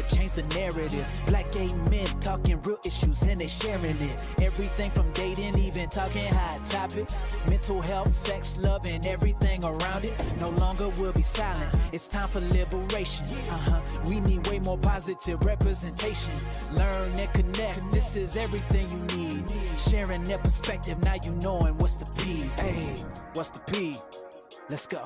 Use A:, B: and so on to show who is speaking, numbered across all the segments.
A: change the narrative. Black gay men talking real issues and they sharing it. Everything from dating, even talking hot topics. Mental health, sex, love, and everything around it. No longer will be silent. It's time for liberation. We need way more positive representation. Learn and connect. This is everything you need. Sharing their perspective. Now you knowing what's the P. Hey, what's the P? Let's go.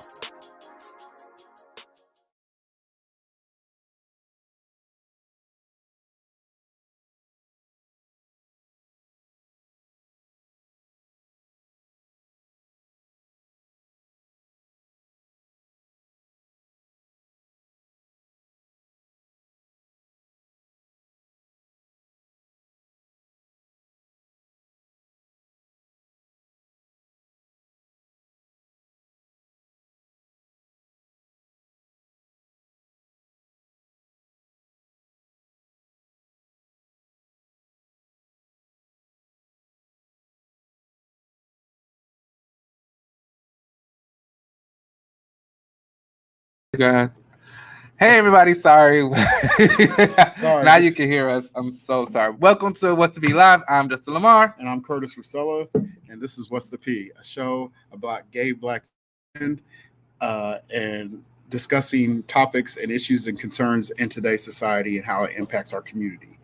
B: Guys. Hey everybody, sorry. Now you can hear us. I'm so sorry. Welcome to What's to Be Live. I'm Justin Lamar.
C: And I'm Curtis Rusella. And this is What's the P, a show about gay black men and discussing topics and issues and concerns in today's society and how it impacts our community.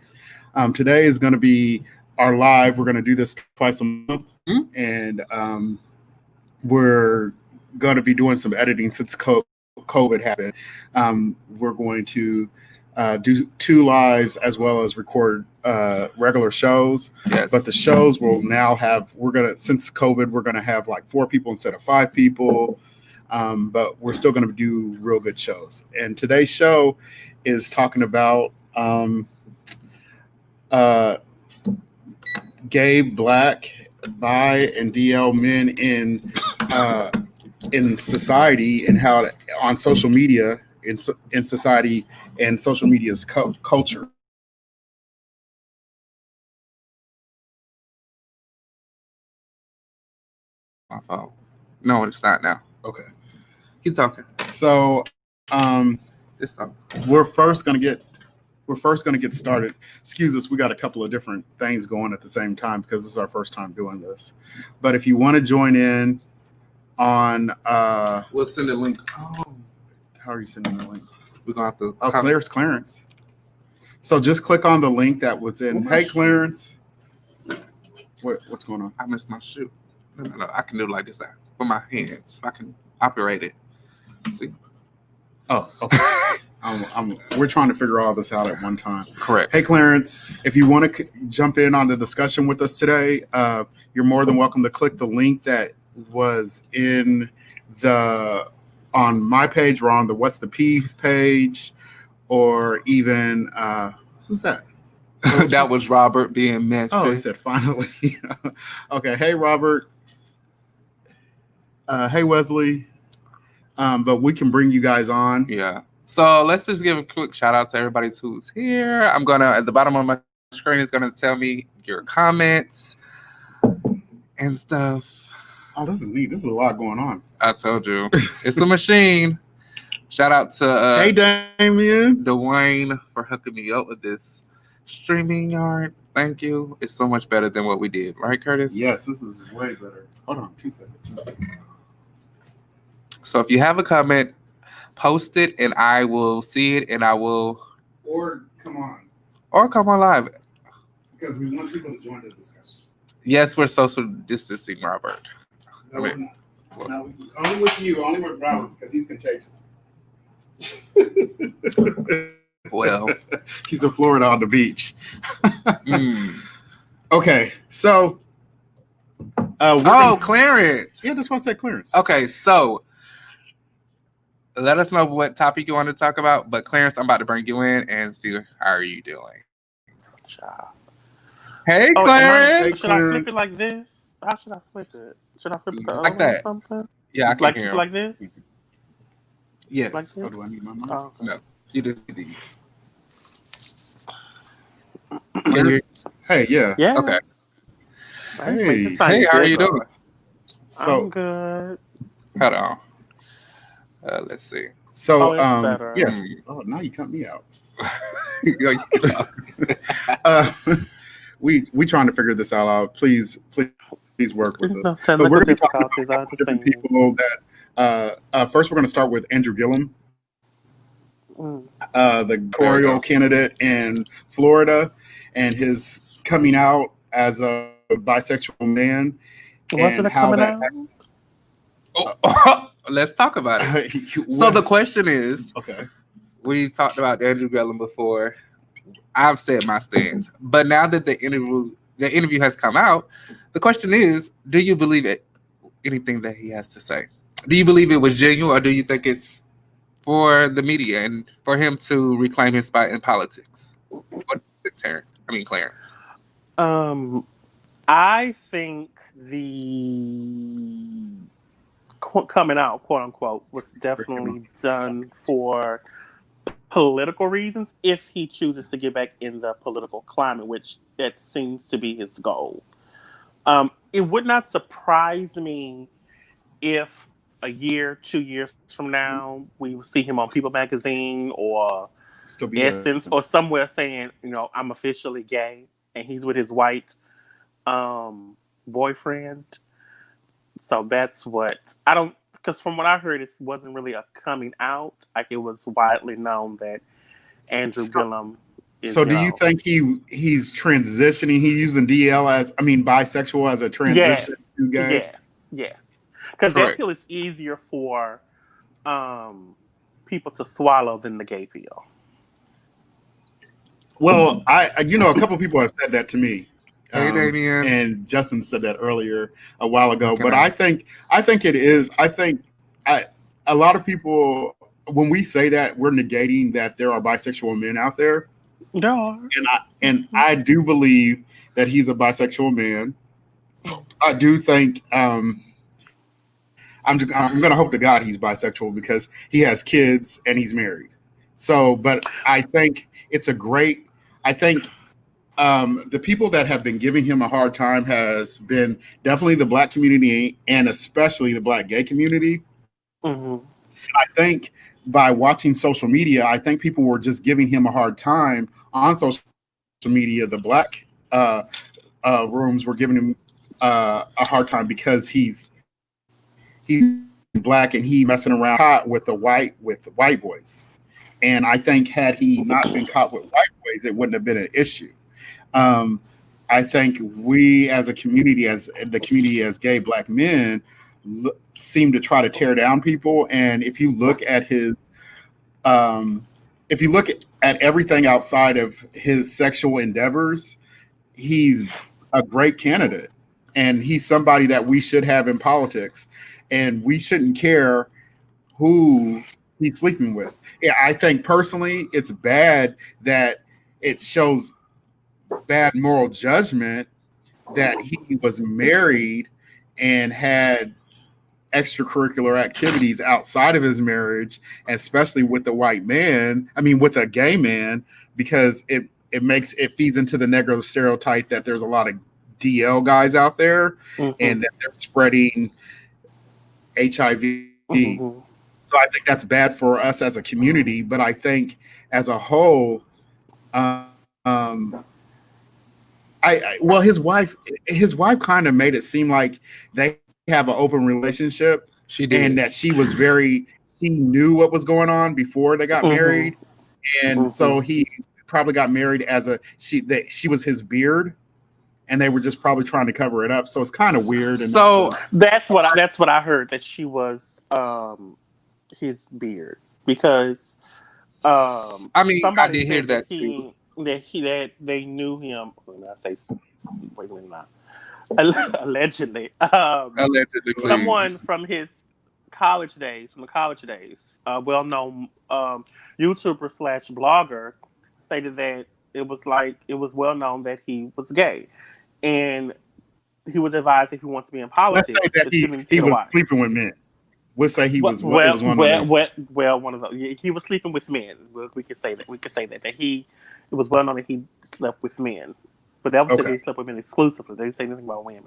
C: Today is going to be our live. We're going to do this twice a month. And we're going to be doing some editing since COVID happened. We're going to do 2 lives as well as record regular shows.
B: Yes.
C: But the shows will now have, since COVID, we're going to have like 4 people instead of 5 people. But we're still going to do real good shows. And today's show is talking about gay, black, bi, and DL men in society and how on social media in society and social media's culture.
B: My fault. No, it's not now.
C: Okay.
B: Keep talking.
C: So
B: It's talking.
C: we're first gonna get started. Excuse us, we got a couple of different things going at the same time because this is our first time doing this. But if you want to join in on
B: We'll send a link.
C: how are you sending the link?
B: We're gonna have to
C: There's Clarence. So just click on the link that was in. Hey, Clarence. What's going on?
B: I missed my shoe. No. I can do it like this with my hands. I can operate it. See?
C: Oh, okay. We're trying to figure all this out at one time.
B: Correct.
C: Hey, Clarence, if you want to jump in on the discussion with us today, you're more than welcome to click the link that was on my page or on the What's the P page, or even who's that?
B: That was Robert being messy.
C: Oh, he said finally. Okay. Hey, Robert. Hey, Wesley. But we can bring you guys on.
B: Yeah. So let's just give a quick shout out to everybody who's here. I'm gonna at the bottom of my screen is gonna tell me your comments and stuff.
C: Oh, this is neat. This is a lot going on.
B: I told you. It's a machine. Shout out to
C: hey, Damien.
B: Dwayne for hooking me up with this streaming yard. Thank you. It's so much better than what we did. Right, Curtis?
C: Yes, this is way better. Hold on 2 seconds.
B: So if you have a comment, post it and I will see it and I will...
C: Or come on
B: live.
C: Because we want people to join the discussion.
B: Yes, we're social distancing, Robert.
C: No, we're not. No, only with you, only with Robert, because he's contagious.
B: Well,
C: he's in Florida on the beach. Okay, so
B: Clarence.
C: Yeah, that's why I said Clarence.
B: Okay, so let us know what topic you want to talk about. But Clarence, I'm about to bring you in and see how are you doing. Hey, Clarence.
D: Should I flip it like this? How should I flip it? Should I flip it
B: like that?
D: Or something?
B: Yeah, I can hear
D: like this.
B: Yes.
D: Like this?
C: Oh, do I need my mic?
D: Oh, okay.
B: No, you just need these.
C: Hey, yeah.
D: Yeah.
B: Okay.
C: Hey,
B: how are you doing?
C: So
D: I'm good.
B: Hold on. Let's see.
C: So
D: it's better.
C: yeah. Oh, now you cut me out.
B: Yo, you can talk.
C: We trying to figure this all out. Please work with us.
D: No,
C: But
D: technical
C: we're going to be talking
D: difficulties. I
C: about different
D: understand.
C: people that. First, we're going to start with Andrew Gilliam, the gubernatorial candidate in Florida, and his coming out as a bisexual man.
D: Wasn't it coming out?
B: Let's talk about it. So the question is, okay, we've talked about Andrew Gilliam before. I've said my stance, but now that the interview has come out, the question is, do you believe anything that he has to say? Do you believe it was genuine, or do you think it's for the media and for him to reclaim his spot in politics? What is it, Clarence?
D: I think the coming out, quote unquote, was definitely done for political reasons if he chooses to get back in the political climate, which that seems to be his goal. It would not surprise me if a year, 2 years from now, we will see him on People magazine or Essence or somewhere saying, I'm officially gay, and he's with his white boyfriend. So that's what I don't. Because from what I heard, it wasn't really a coming out. Like, it was widely known that Andrew Gilliam is.
C: So do you think he's transitioning? He's using bisexual as a transition?
D: Yes. Because that pill is easier for people to swallow than the gay pill.
C: Well, a couple people have said that to me.
B: Hey, Damien.
C: And Justin said that earlier a while ago. But I think it is. I think a lot of people, when we say that, we're negating that there are bisexual men out there.
D: No.
C: And I do believe that he's a bisexual man. I do think I'm going to hope to God he's bisexual because he has kids and he's married. So, but I think it's the people that have been giving him a hard time has been definitely the Black community and especially the Black gay community.
D: Mm-hmm.
C: I think by watching social media, I think people were just giving him a hard time on social media. The Black rooms were giving him a hard time because he's Black and he messing around caught with white boys. And I think had he not been caught with white boys, it wouldn't have been an issue. I think we as a community, as gay Black men, seem to try to tear down people. And if you look at at everything outside of his sexual endeavors, he's a great candidate. And he's somebody that we should have in politics. And we shouldn't care who he's sleeping with. Yeah, I think personally it's bad that it shows bad moral judgment that he was married and had extracurricular activities outside of his marriage, especially with the with a gay man, because it feeds into the Negro stereotype that there's a lot of DL guys out there and that they're spreading HIV. Mm-hmm. So I think that's bad for us as a community, but I think as a whole, his wife kind of made it seem like they have an open relationship.
B: She did,
C: and that she knew what was going on before they got married, and so he probably got married as she was his beard, and they were just probably trying to cover it up. So it's kind of weird. And
D: so that's what I heard, that she was his beard, because
B: I did hear that
D: too. That they knew him. Allegedly.
B: Allegedly, please.
D: Someone from his college days, well-known YouTuber / blogger, stated that it was well known that he was gay, and he was advised if he wants to be in politics.
C: Let's say that he was sleeping with men. We'll say he was one of them.
D: One of them. He was sleeping with men. We could say that. It was well known that he slept with men, but that was that he slept with men exclusively. They didn't say anything about women,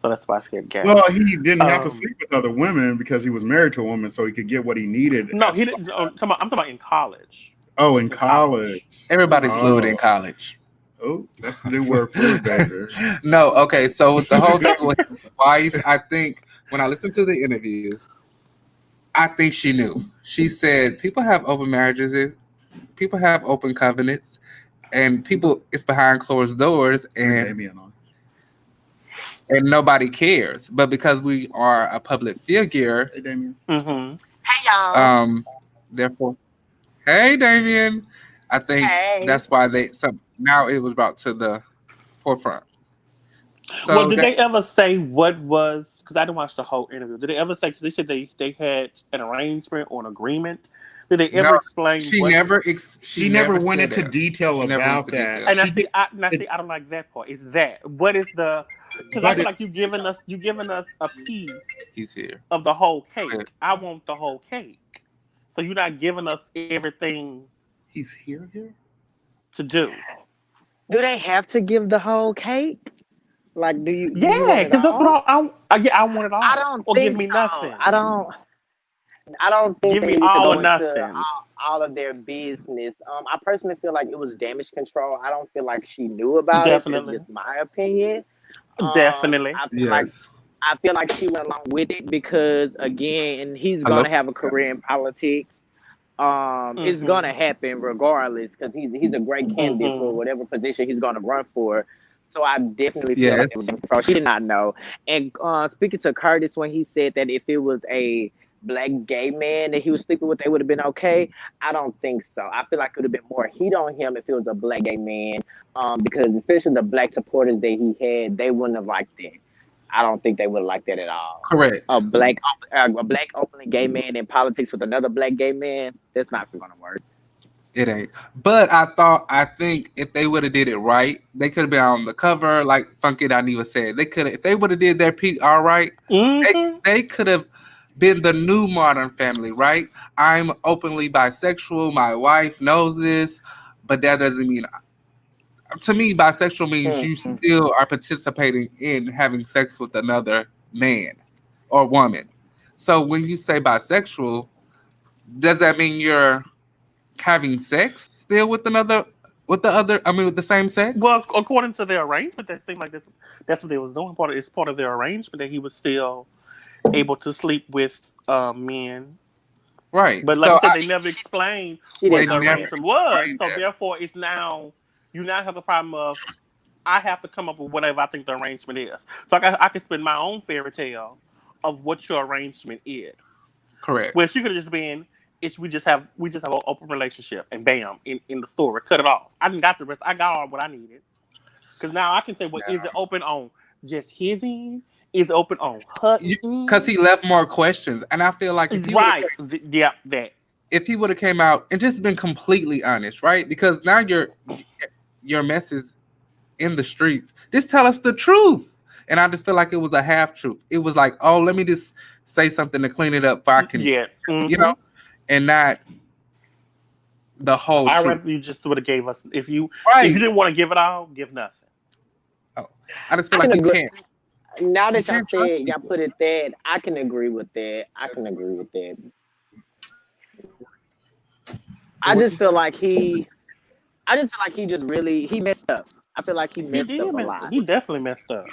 D: so that's why I said gay.
C: Well, he didn't have to sleep with other women because he was married to a woman, so he could get what he needed.
D: No, he didn't. I'm talking about in college.
C: Oh, in college.
B: Everybody's fluid in college.
C: Oh, that's the new word, fluid, baby.
B: No, okay. So with the whole thing with his wife, I think when I listened to the interview, I think she knew. She said people have open marriages, people have open covenants, and people it's behind closed doors, and nobody cares. But because we are a public figure,
C: hey Damien.
E: Hey y'all.
B: Therefore, hey Damien. I think that's why now it was brought to the forefront. So
D: well, did they ever say what was? Because I didn't watch the whole interview. Did they ever say? Because they said they had an arrangement or an agreement. Did they ever explain?
C: She never went into detail about that.
D: And I don't like that part. Is that what is the? Because I feel like you giving us a piece.
B: He's here
D: of the whole cake. Yeah. I want the whole cake. So you're not giving us everything.
C: He's here
D: to do.
E: Do they have to give the whole cake? Like, do you?
D: Yeah, because that's what I want it all.
E: I don't
D: or
E: think
D: give me
E: so.
D: nothing.
E: I don't think
D: give
E: they
D: me
E: need
D: all
E: to
D: or
E: go
D: nothing.
E: Into all of their business. I personally feel like it was damage control. I don't feel like she knew about it. It's just my opinion.
D: Definitely.
E: I feel like she went along with it because, again, he's going to have a career in politics. It's going to happen regardless because he's a great candidate for whatever position he's going to run for. So I definitely feel like it was control. She did not know. And speaking to Curtis when he said that if it was a black gay man that he was sleeping with, they would have been okay. I don't think so. I feel like it would have been more heat on him if it was a black gay man, because especially the black supporters that he had, they wouldn't have liked it. I don't think they would have liked that at all.
B: Correct.
E: A black openly gay man in politics with another black gay man, that's not going to work.
B: It ain't. But I think if they would have did it right, they could have been on the cover, like Funky Dineva said. They could have, if they would have did their PR right, they could have been the new Modern Family, right? I'm openly bisexual. My wife knows this, but that doesn't mean. To me, bisexual means you still are participating in having sex with another man or woman. So when you say bisexual, does that mean you're having sex still with the same sex?
D: Well, according to their arrangement, that seemed like that's what they was doing. It's part of their arrangement that he was still able to sleep with men.
B: Right.
D: But like I said, they never explained what the arrangement was. So therefore, it's now you now have the problem of I have to come up with whatever I think the arrangement is. So I can spin my own fairy tale of what your arrangement is.
B: Correct.
D: Well, she could have just been. We just have an open relationship, and bam, in the story, cut it off. I didn't got the rest. I got all what I needed. Because now I can say, well, is it open on just his end? Is it open on her end?
B: Because he left more questions, and I feel like
D: that.
B: If he would have came out and just been completely honest, right? Because now your mess is in the streets. Just tell us the truth. And I just feel like it was a half truth. It was like, oh, let me just say something to clean it up if I can, you know. And not the whole truth.
D: I reckon you just would have gave us if you didn't want to give it all, give nothing.
B: Oh, I just feel like you can't.
E: Now that y'all put it that, I can agree with that. I just feel like he just really messed up. I feel like he messed up a lot.
D: He definitely messed up.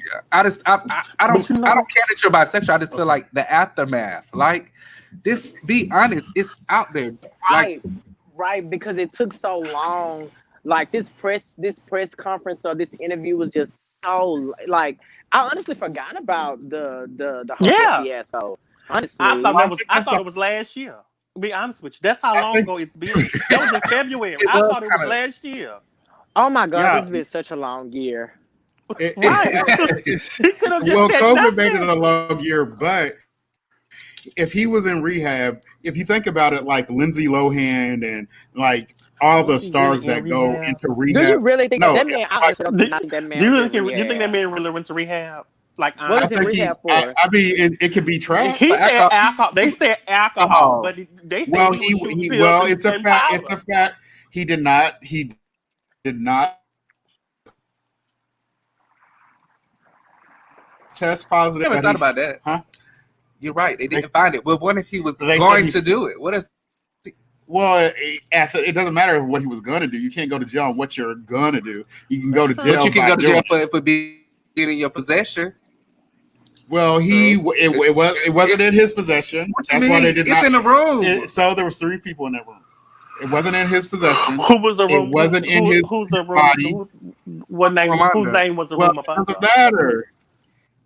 B: Yeah, I don't care that you're bisexual. I just feel like the aftermath, like this. Be honest, it's out there,
E: right? Because it took so long. Like this press conference or this interview was just so like I honestly forgot about the whole fiasco. Honestly,
D: I thought it was last year. To be honest with you, that's how long ago it's been. That was in February. I thought it was last year.
E: Oh my God, it's been such a long year.
D: Right.
C: COVID made it a long year, but if he was in rehab, if you think about it, like Lindsay Lohan and like all the stars that go into rehab.
E: Do you really think that man?
D: You think that man really went to rehab? Like,
E: what is he in rehab for?
C: I mean, it could be trash.
D: He said alcohol. They said alcohol, but they said
C: it's a fact. It's a fact. He did not. Test positive.
B: I never thought about that. Huh? You're right. They didn't find it. But what if he was going to do it? What if
C: Well, it doesn't matter what he was gonna do. You can't go to jail on what you're gonna do. You can go to jail,
B: but you can go to jail for being in your possession.
C: Well, it wasn't in his possession. That's why they did not.
B: It's in the room.
C: So there was 3 people in that room. It wasn't in his possession.
D: Who was the room?
C: It wasn't in his
D: who's the room?
C: body.
D: What name? Whose name was the room about?
C: It doesn't matter.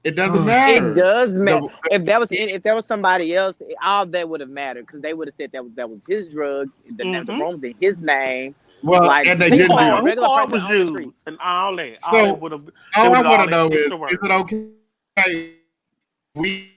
C: It doesn't matter.
E: It does matter. If there was somebody else, all that would have mattered because they would have said that was his drugs. The room's in his name.
C: Well, and they didn't do it.
D: Who card was used and all that.
C: So all I want to know is it okay? We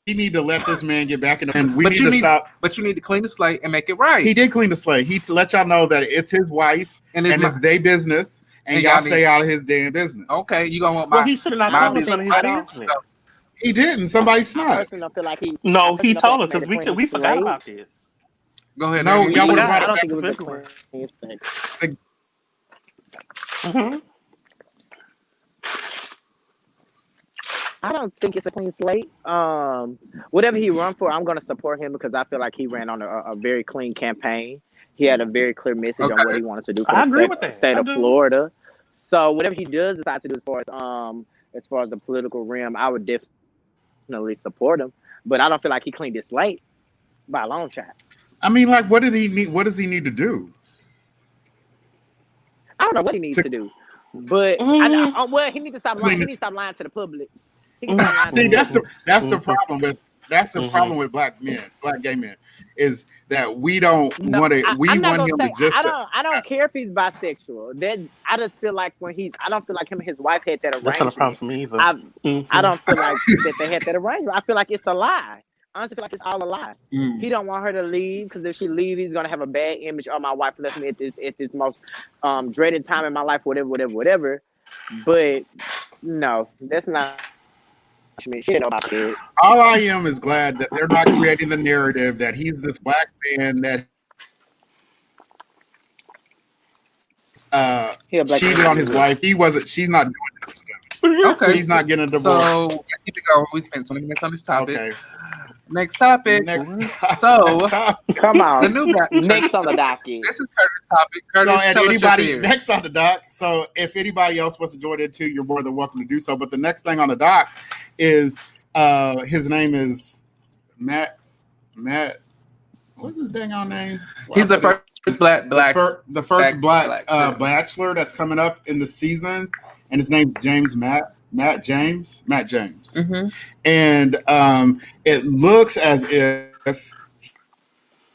C: need to let this man get back in the. And we need to stop.
B: But you need to clean the slate and make it right.
C: He did clean the slate. He to let y'all know that it's his wife and it's their business, and y'all stay out of his damn business.
B: Okay, you gonna want my?
D: Well, he should have not told us his business.
C: He didn't. Somebody snapped.
E: I feel like he.
D: No, he told us because we forgot about this.
B: Go ahead.
C: No, y'all would have
E: I
C: brought
E: don't
C: it
E: think it was
D: Mm-hmm.
E: I don't think it's a clean slate. Whatever he run for, I'm going to support him because I feel like he ran on a very clean campaign. He had a very clear message on what he wanted to do for the state of Florida. So whatever he does decide to do as far as the political realm, I would definitely support him. But I don't feel like he cleaned his slate by a long shot.
C: I mean, like, what does he need? What does he need to do?
E: I don't know what he needs to do, but he needs to stop lying. He needs to stop lying to the public.
C: See, that's the problem with black gay men, is that we don't want to. We want him to just.
E: I don't care if he's bisexual. Then I just feel like I don't feel like him and his wife had that arrangement.
D: That's not a problem for me either.
E: I don't feel like that they had that arrangement. I feel like it's a lie. Honestly, I feel like it's all a lie. He don't want her to leave because if she leaves, he's gonna have a bad image. Oh, my wife left me at this most dreaded time in my life. Whatever. But no, that's not. She didn't know about it.
C: All I am is glad that they're not creating the narrative that he's this black man that cheated on his wife. She's not doing this stuff.
B: Okay.
C: She's not getting a divorce.
B: So I need to go. We spent 20 minutes on this topic. Okay. Next topic.
E: Come on.
B: The new
E: next on the docket.
B: This is Curtis' topic. Curtis,
C: so, anybody next on the doc. So, if anybody else wants to join in too, you're more than welcome to do so. But the next thing on the doc is his name is Matt. What's his dang on name?
B: He's the first black
C: Bachelor that's coming up in the season, and his name's Matt James. Mm-hmm. And it looks as if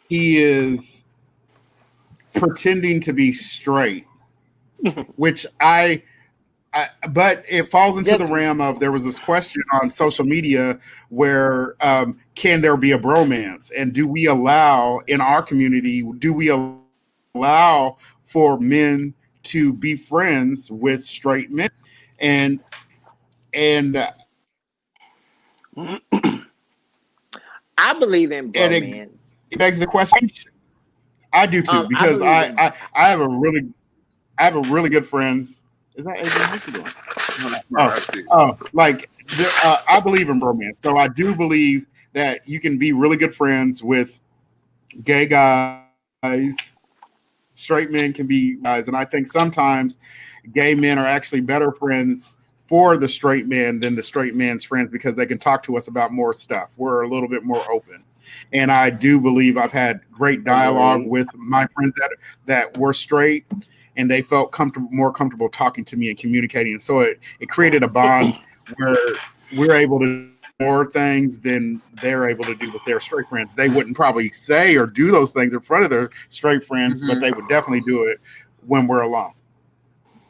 C: he is pretending to be straight, which but it falls into the realm of, there was this question on social media where can there be a bromance, and do we allow in our community, allow for men to be friends with straight men? And
E: I believe in bromance.
C: It begs the question. I do too, because I have a really good friends. Is that Adrian? What's she doing? I believe in bromance. So I do believe that you can be really good friends with gay guys. Straight men can be guys, and I think sometimes gay men are actually better friends for the straight man than the straight man's friends, because they can talk to us about more stuff. We're a little bit more open. And I do believe I've had great dialogue with my friends that were straight, and they felt more comfortable talking to me and communicating. And so it created a bond where we're able to do more things than they're able to do with their straight friends. They wouldn't probably say or do those things in front of their straight friends, but they would definitely do it when we're alone.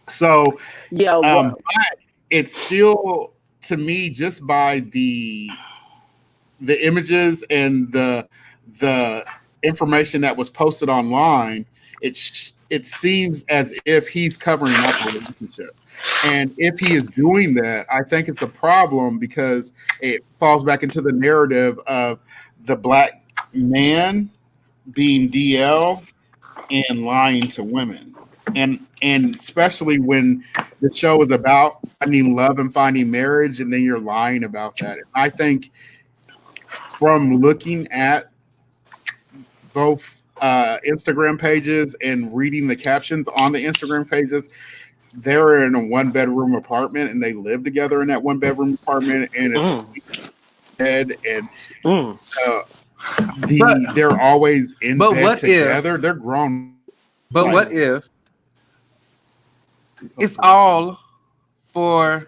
C: So, but it's still, to me, just by the images and the information that was posted online, it seems as if he's covering up a relationship. And if he is doing that, I think it's a problem, because it falls back into the narrative of the black man being DL and lying to women. And especially when the show is about finding love and finding marriage, and then you're lying about that. And I think from looking at both Instagram pages and reading the captions on the Instagram pages, they're in a 1-bedroom apartment and they live together in that 1-bedroom apartment, and it's bed and they're always in bed together. They're grown.
B: But what if it's all for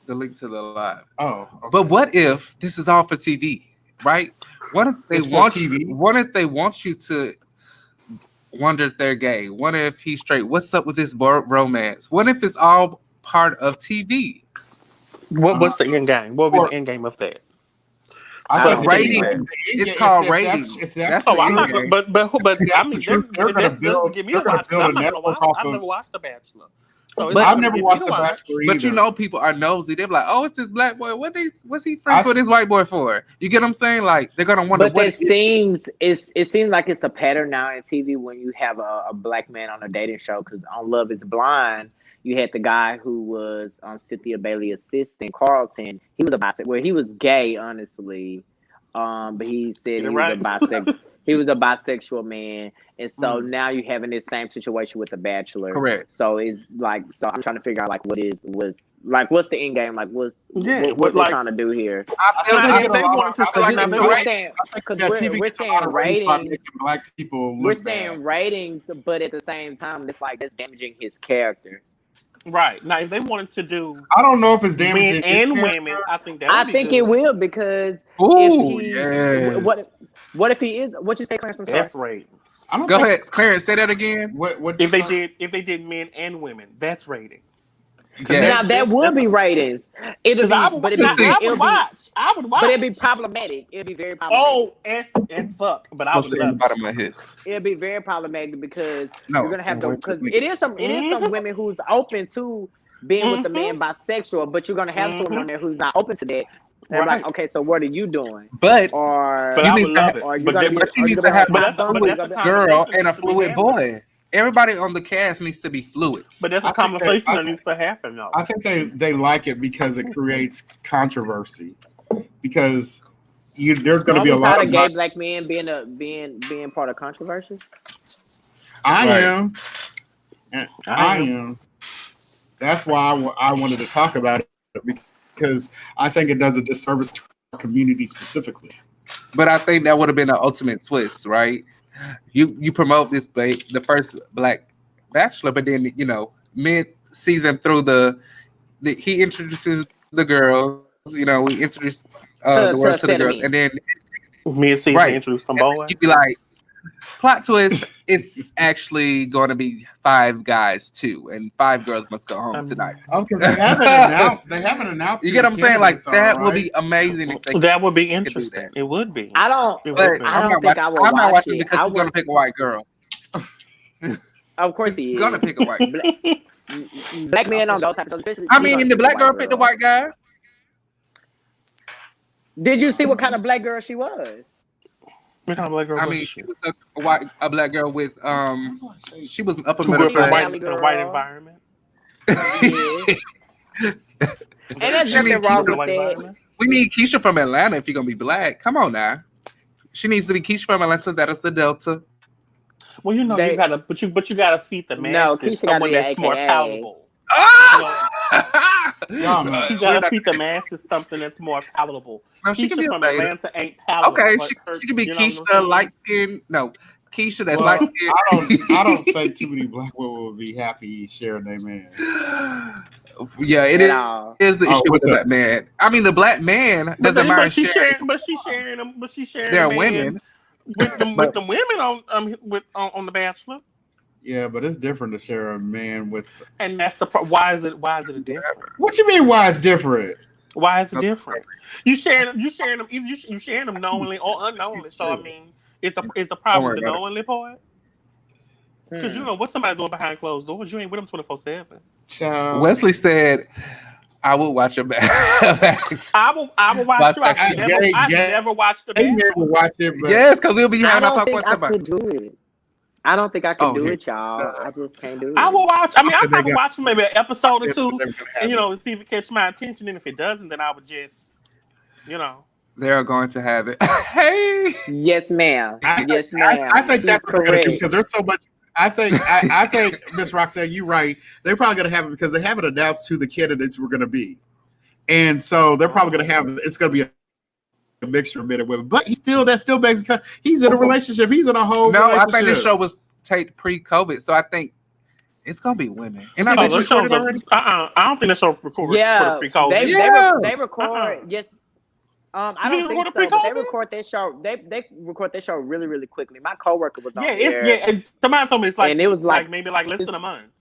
B: the link to the live?
C: Oh, okay.
B: But what if this is all for TV, right? What if they want you? What if they want you to wonder if they're gay? What if he's straight? What's up with this romance? What if it's all part of TV?
D: What's the end game? What would be the end game of that?
B: Rating. It's called rating.
D: But I mean, they're going to build. I've never watched The Bachelor. So
C: I've never watched The Bachelor either.
B: But you know, people are nosy. They're like, "Oh, it's this black boy. What's he friends with this white boy for?" You get what I'm saying? Like they're gonna wonder.
E: But it seems like it's a pattern now in TV when you have a black man on a dating show. Because on Love Is Blind, you had the guy who was Cynthia Bailey's assistant, Carlton. He was a bisexual. Well, he was gay, honestly, but he said he was a bisexual. He was a bisexual man, and so now you're having this same situation with The Bachelor.
B: Correct.
E: So it's like, I'm trying to figure out like what's the end game? Like what we're trying to do here? We're saying ratings.
C: Black people.
E: We're saying ratings, but at the same time, it's like that's damaging his character.
D: Right. Now, if they wanted to do,
C: I don't know if it's damaging
D: men and women. I think that.
E: I think it will because what if he is? What you say, Clarence?
D: That's ratings.
B: Go ahead, Clarence. Say that again.
C: What
D: if they did men and women? That's ratings.
E: Now that would be ratings. I would watch. But it'd be problematic. It'd be very problematic.
D: Oh, as fuck. But I would love
B: it.
E: It'd be very problematic because you're gonna have to. Because it is some women who's open to being with the man bisexual, but you're gonna have someone on there who's not open to that. They're like, okay, so what are you doing?
B: But
D: I would love it.
B: But you need to have a fluid girl and a fluid boy. Everybody on the cast needs to be fluid.
D: But that's a conversation that needs to happen, though.
C: I think they like it because it creates controversy. Because there's going to be a lot of
E: gay black men being part of controversy.
C: I am. That's why I wanted to talk about it, because I think it does a disservice to our community specifically.
B: But I think that would have been an ultimate twist, right? You promote the first black bachelor, but then mid-season through he introduces the girls. We introduce the word to the girls, and then
D: mid-season introduce some boys.
B: You'd be like, plot twist, it's actually going to be 5 guys too, and 5 girls must go home tonight.
C: Oh, because they haven't announced. They haven't announced.
B: You get what I'm saying? Like that would be amazing. If
D: that would be interesting. It would be.
E: I don't think I would.
B: I'm not watching because he's going to pick a white girl.
E: Of course he is.
B: He's going to pick a white
E: black man on those types of especially.
B: I mean, the black girl picked the white guy.
E: Did you see what kind of black girl she was?
D: What kind of black girl?
B: I mean, she was a black girl with she was an upper middle class
D: in a white environment.
E: And there's nothing wrong with that.
B: We need Keisha from Atlanta if you're gonna be black. Come on now. She needs to be Keisha from Atlanta. That is the Delta.
D: Well, you gotta, but you gotta feed the masses.
E: No, Keisha gotta be
D: that's more palatable. You gotta feed the masses something that's more palatable.
B: No, she can be
D: from Atlanta ain't palatable.
B: Okay, she can be Keisha light skin. No, Keisha that's light skin.
C: I don't think too many black women would be happy sharing their man.
B: Yeah, it is the issue with the black man. I mean, the black man doesn't mind sharing.
D: But she's sharing them. But she's sharing.
B: They're women.
D: With the women on The Bachelor.
C: Yeah, but it's different to share a man with.
D: And that's the why is it different?
C: What you mean? Why it's different?
D: Why is it different? You sharing them. Either you sharing them knowingly or unknowingly. So I mean, is the problem the knowingly part? Because what's somebody doing behind closed doors? You ain't with them 24/7.
B: Wesley said, "I will watch a back."
D: I will watch. I never watched The Bachelor.
C: Never watch it.
B: Yes, because he'll be having
E: I don't think I can do it, y'all. I just can't do it.
D: I will watch. I mean, I'll probably watch maybe an episode or two, and see if it catches my attention. And if it doesn't, then I would just,
B: They are going to have it. Hey.
E: Yes, ma'am. Yes, ma'am.
C: I think that's
E: correct
C: because there's so much. I think Miss Roxanne, you're right. They're probably going to have it because they haven't announced who the candidates were going to be, and so they're probably going to have. It's going to be a mixture of men and women. But that still begs. He's in a relationship. He's in a whole.
B: No,
C: relationship.
B: I think this show was taped pre-COVID, so I think it's gonna be women. And I think recorded already.
D: I don't think the show recorded pre-COVID.
E: They record. Yes. I don't think so. But they record that show. They record that show really, really quickly. My coworker was on there.
D: And somebody told me it's like,
E: and it was like
D: maybe like less than a month.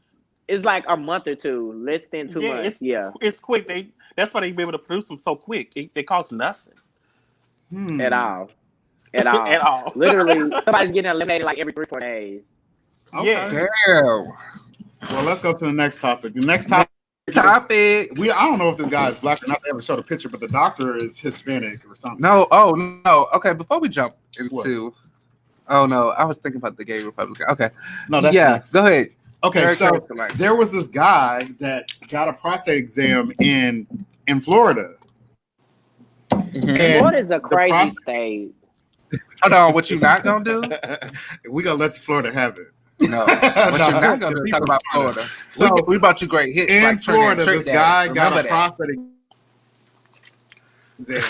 E: It's like a month or two, less than 2 months.
D: It's quick. That's why they be able to produce them so quick. It costs nothing
E: at all. At all. Literally, somebody's getting eliminated like every 3-4 days.
C: Okay.
B: Yeah. Damn.
C: Well, let's go to the next topic. The next topic. I don't know if this guy is black or not. They haven't showed a picture, but the doctor is Hispanic or something.
B: No. Okay, before we jump into, oh no, I was thinking about the gay Republican. Okay,
C: no, that's next.
B: Go ahead.
C: Okay, so there was this guy that got a prostate exam in Florida.
E: Mm-hmm. Florida's a crazy state.
B: Hold on, what you not gonna do?
C: We gonna let Florida have it.
B: No, what you're not going to talk about Florida. So we brought you great hits.
C: In like Florida, this guy got a prostate exam,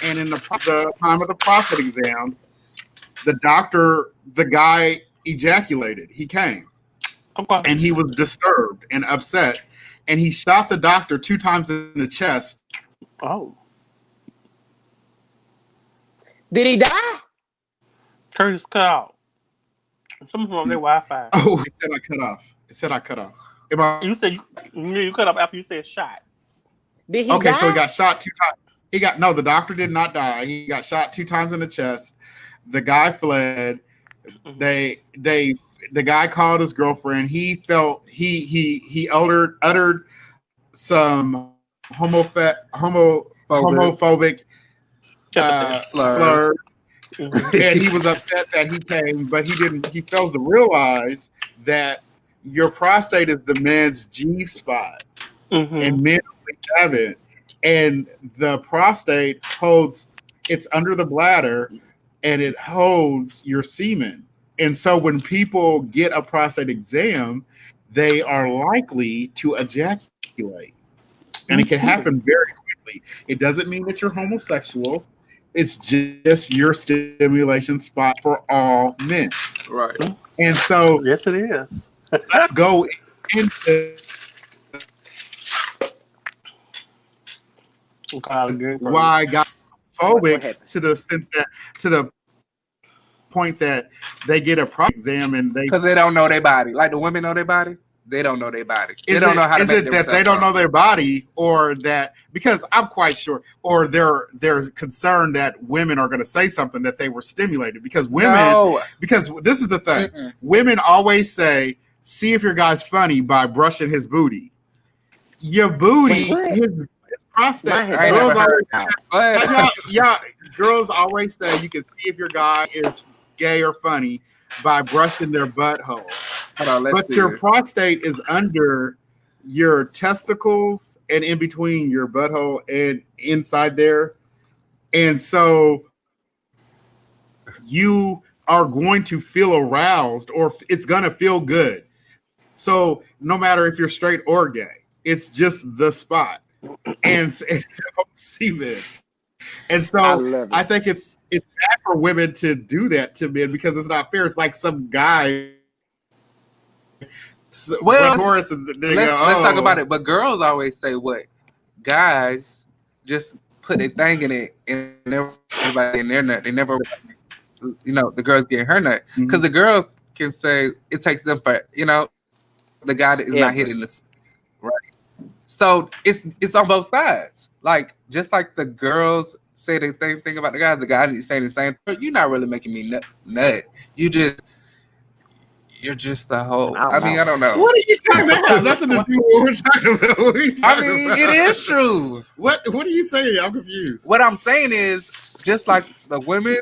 C: and in the time of the prostate exam, the guy ejaculated. He came, and he was disturbed and upset, and he shot the doctor 2 times in the chest.
D: Oh,
E: did he die?
D: Curtis cut out. Something on their Wi-Fi.
C: Oh, it said I cut off.
D: You said you cut off after you said shot.
E: Did he die?
C: So he got shot 2 times. The doctor did not die. He got shot 2 times in the chest. The guy fled. Mm-hmm. The guy called his girlfriend. He felt he uttered some homophobic slurs. Mm-hmm. And he was upset that he came, but he fails to realize that your prostate is the man's G spot, and men only have it. And the prostate it's under the bladder, and it holds your semen. And so when people get a prostate exam, they are likely to ejaculate, and it can happen very quickly. It doesn't mean that you're homosexual. It's just your stimulation spot for all men.
B: Right.
C: And so
D: yes, it is.
C: Let's go into why I got phobic to the point that they get a prostate exam and
B: because they don't know their body. Like the women know their body. They don't know their body. They don't know how to make
C: it that they don't know their body, or that because I'm quite sure, or they're concerned that women are going to say something that they were stimulated because because this is the thing. Mm-mm. Women always say, "See if your guy's funny by brushing his booty." Your booty, his prostate. Girls always say you can see if your guy is gay or funny by brushing their butthole. But your prostate is under your testicles and in between your butthole and inside there. And so you are going to feel aroused, or it's going to feel good. So no matter if you're straight or gay, it's just the spot. And see that. And so I think it's bad for women to do that to men because it's not fair. It's like some guy.
B: Well, let's talk about it. But girls always say what guys just put a thing in it, and everybody in their nut. They never, the girls get her nut because the girl can say it takes them for the guy that is not hitting the right. So it's on both sides. Like just like the girls say the same thing about the guys say the same thing. You're not really making me nut. You're just a whole. I don't know.
C: What are you talking about? It has nothing to do with what we're talking about.
B: It is true.
C: What are you saying? I'm confused.
B: What I'm saying is just like the women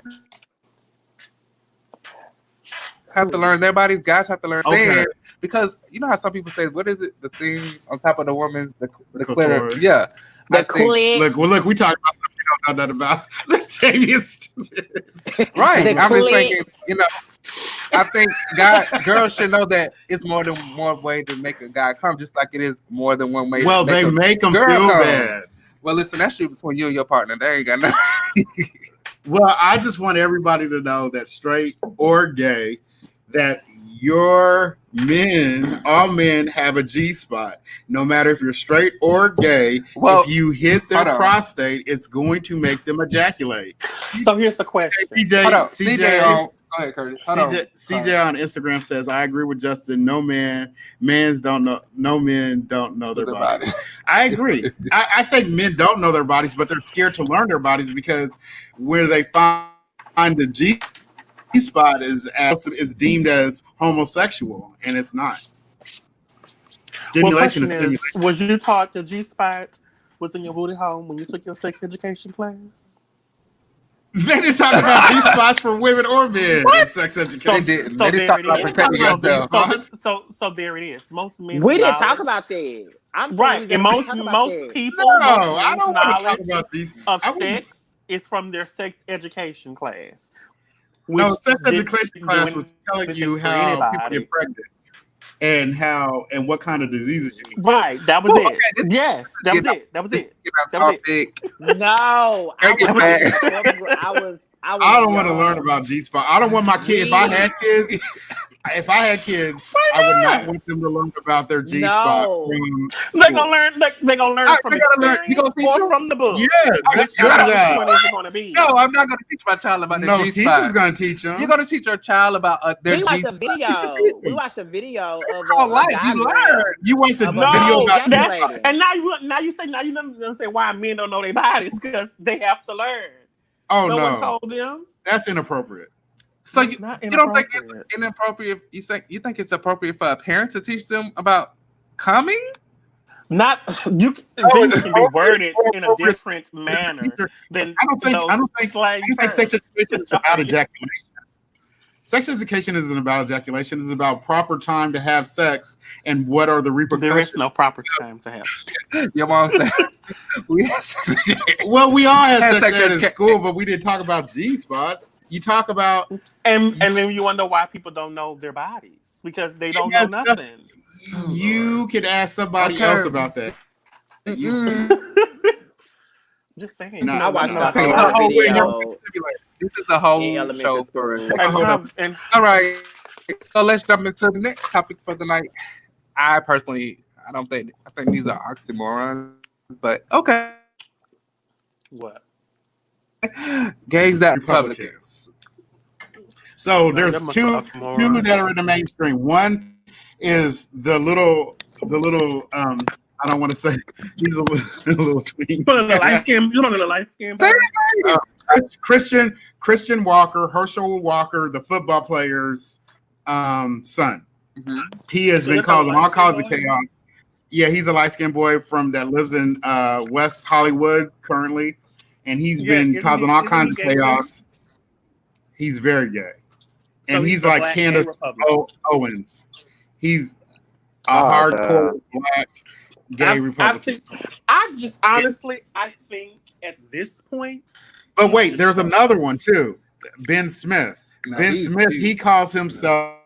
B: have to learn their bodies, guys have to learn theirs. Because you know how some people say, what is it? The thing on top of the woman's the clitoris. Yeah.
E: The clit.
C: Look, we talking about something we don't know nothing about. Let's gay being stupid.
B: Right. I'm just thinking, I think girls should know that it's more than one way to make a guy come, just like it is more than one way.
C: Well, they make them feel bad.
B: Well, listen, that's shit between you and your partner. They ain't got nothing.
C: Well, I just want everybody to know that straight or gay, that all men have a G-spot. No matter if you're straight or gay, if you hit their prostate, it's going to make them ejaculate.
D: So here's the question.
C: CJ
B: Go ahead, Curtis.
C: CJ on Instagram says, I agree with Justin. No men don't know their bodies. I agree. I think men don't know their bodies, but they're scared to learn their bodies because where they find the G-spot is deemed as homosexual, and it's not. Stimulation is stimulation.
D: Was you taught the G-spot was in your booty hole when you took your sex education class?
C: They didn't talk about G-spots for women or men in sex education.
D: So there it is. Most men.
E: We didn't talk about that. I'm
D: right, and most people.
C: No, I don't want to talk about these.
D: Sex is from their sex education class.
C: No, sex education class was telling you how people get pregnant and what kind of diseases you get.
D: Right, that was it. Yes, that was it.
E: No, I
C: don't want to learn about G-spot. I don't want my kids. If I had kids, I would not want them to learn about their G-spot.
E: No.
D: They're gonna learn. They're gonna learn from experience or from the book.
C: Yes, that's your job.
B: No, I'm not gonna teach my child about the G-spot.
C: No, teacher's gonna teach them.
B: You're gonna teach your child about their G-spot.
E: We watched a video.
B: It's called life. You learn.
C: You watched a video about
D: that. And now you gonna say why men don't know their bodies because they have to learn.
C: Oh
D: no one told them.
C: That's inappropriate.
B: So you don't think it's inappropriate? You think it's appropriate for a parent to teach them about coming?
D: Not things can be worded in a different manner than
C: I don't think sex education is about ejaculation. Sex education isn't about ejaculation. It's about proper time to have sex and what are the repercussions.
D: There is no proper time to have sex.
B: Your mom said we had sex.
C: Well, we all had sex ed in school, but we didn't talk about G-spots. You talk about
D: and then you wonder why people don't know their bodies because they don't know nothing.
C: You could ask somebody else about that.
D: Just saying.
E: I watched the whole video.
B: This is the whole show for it. All right. So let's jump into the next topic for the night. I think these are oxymorons, but okay.
D: What?
B: Gays that Republicans.
C: So there's two that are in the mainstream. One is the little I don't want to say he's a little tween.
D: You don't know the light skin.
C: Christian Walker, Herschel Walker, the football player's son. Mm-hmm. He has been causing all kinds of chaos. Yeah, he's a light-skinned boy that lives in West Hollywood currently, and he's been causing all kinds of chaos. He's very gay, and he's like Candace Owens. He's a hardcore black gay Republican.
D: I think at this point.
C: But wait, there's another one too. Ben Smith. Smith, he calls himself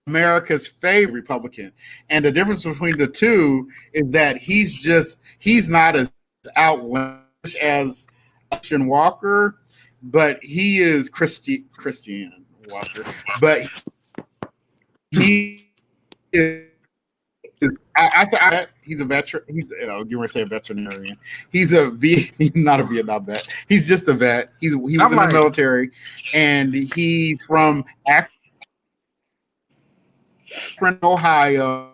C: America's favorite Republican. And the difference between the two is that he's not as outlandish as Christian Walker, but he is Christian Walker. But he is he's a veteran. He's you want to say a veterinarian. He's not a Vietnam vet. He's just a vet. He was in the military, and he's from Akron, Ohio,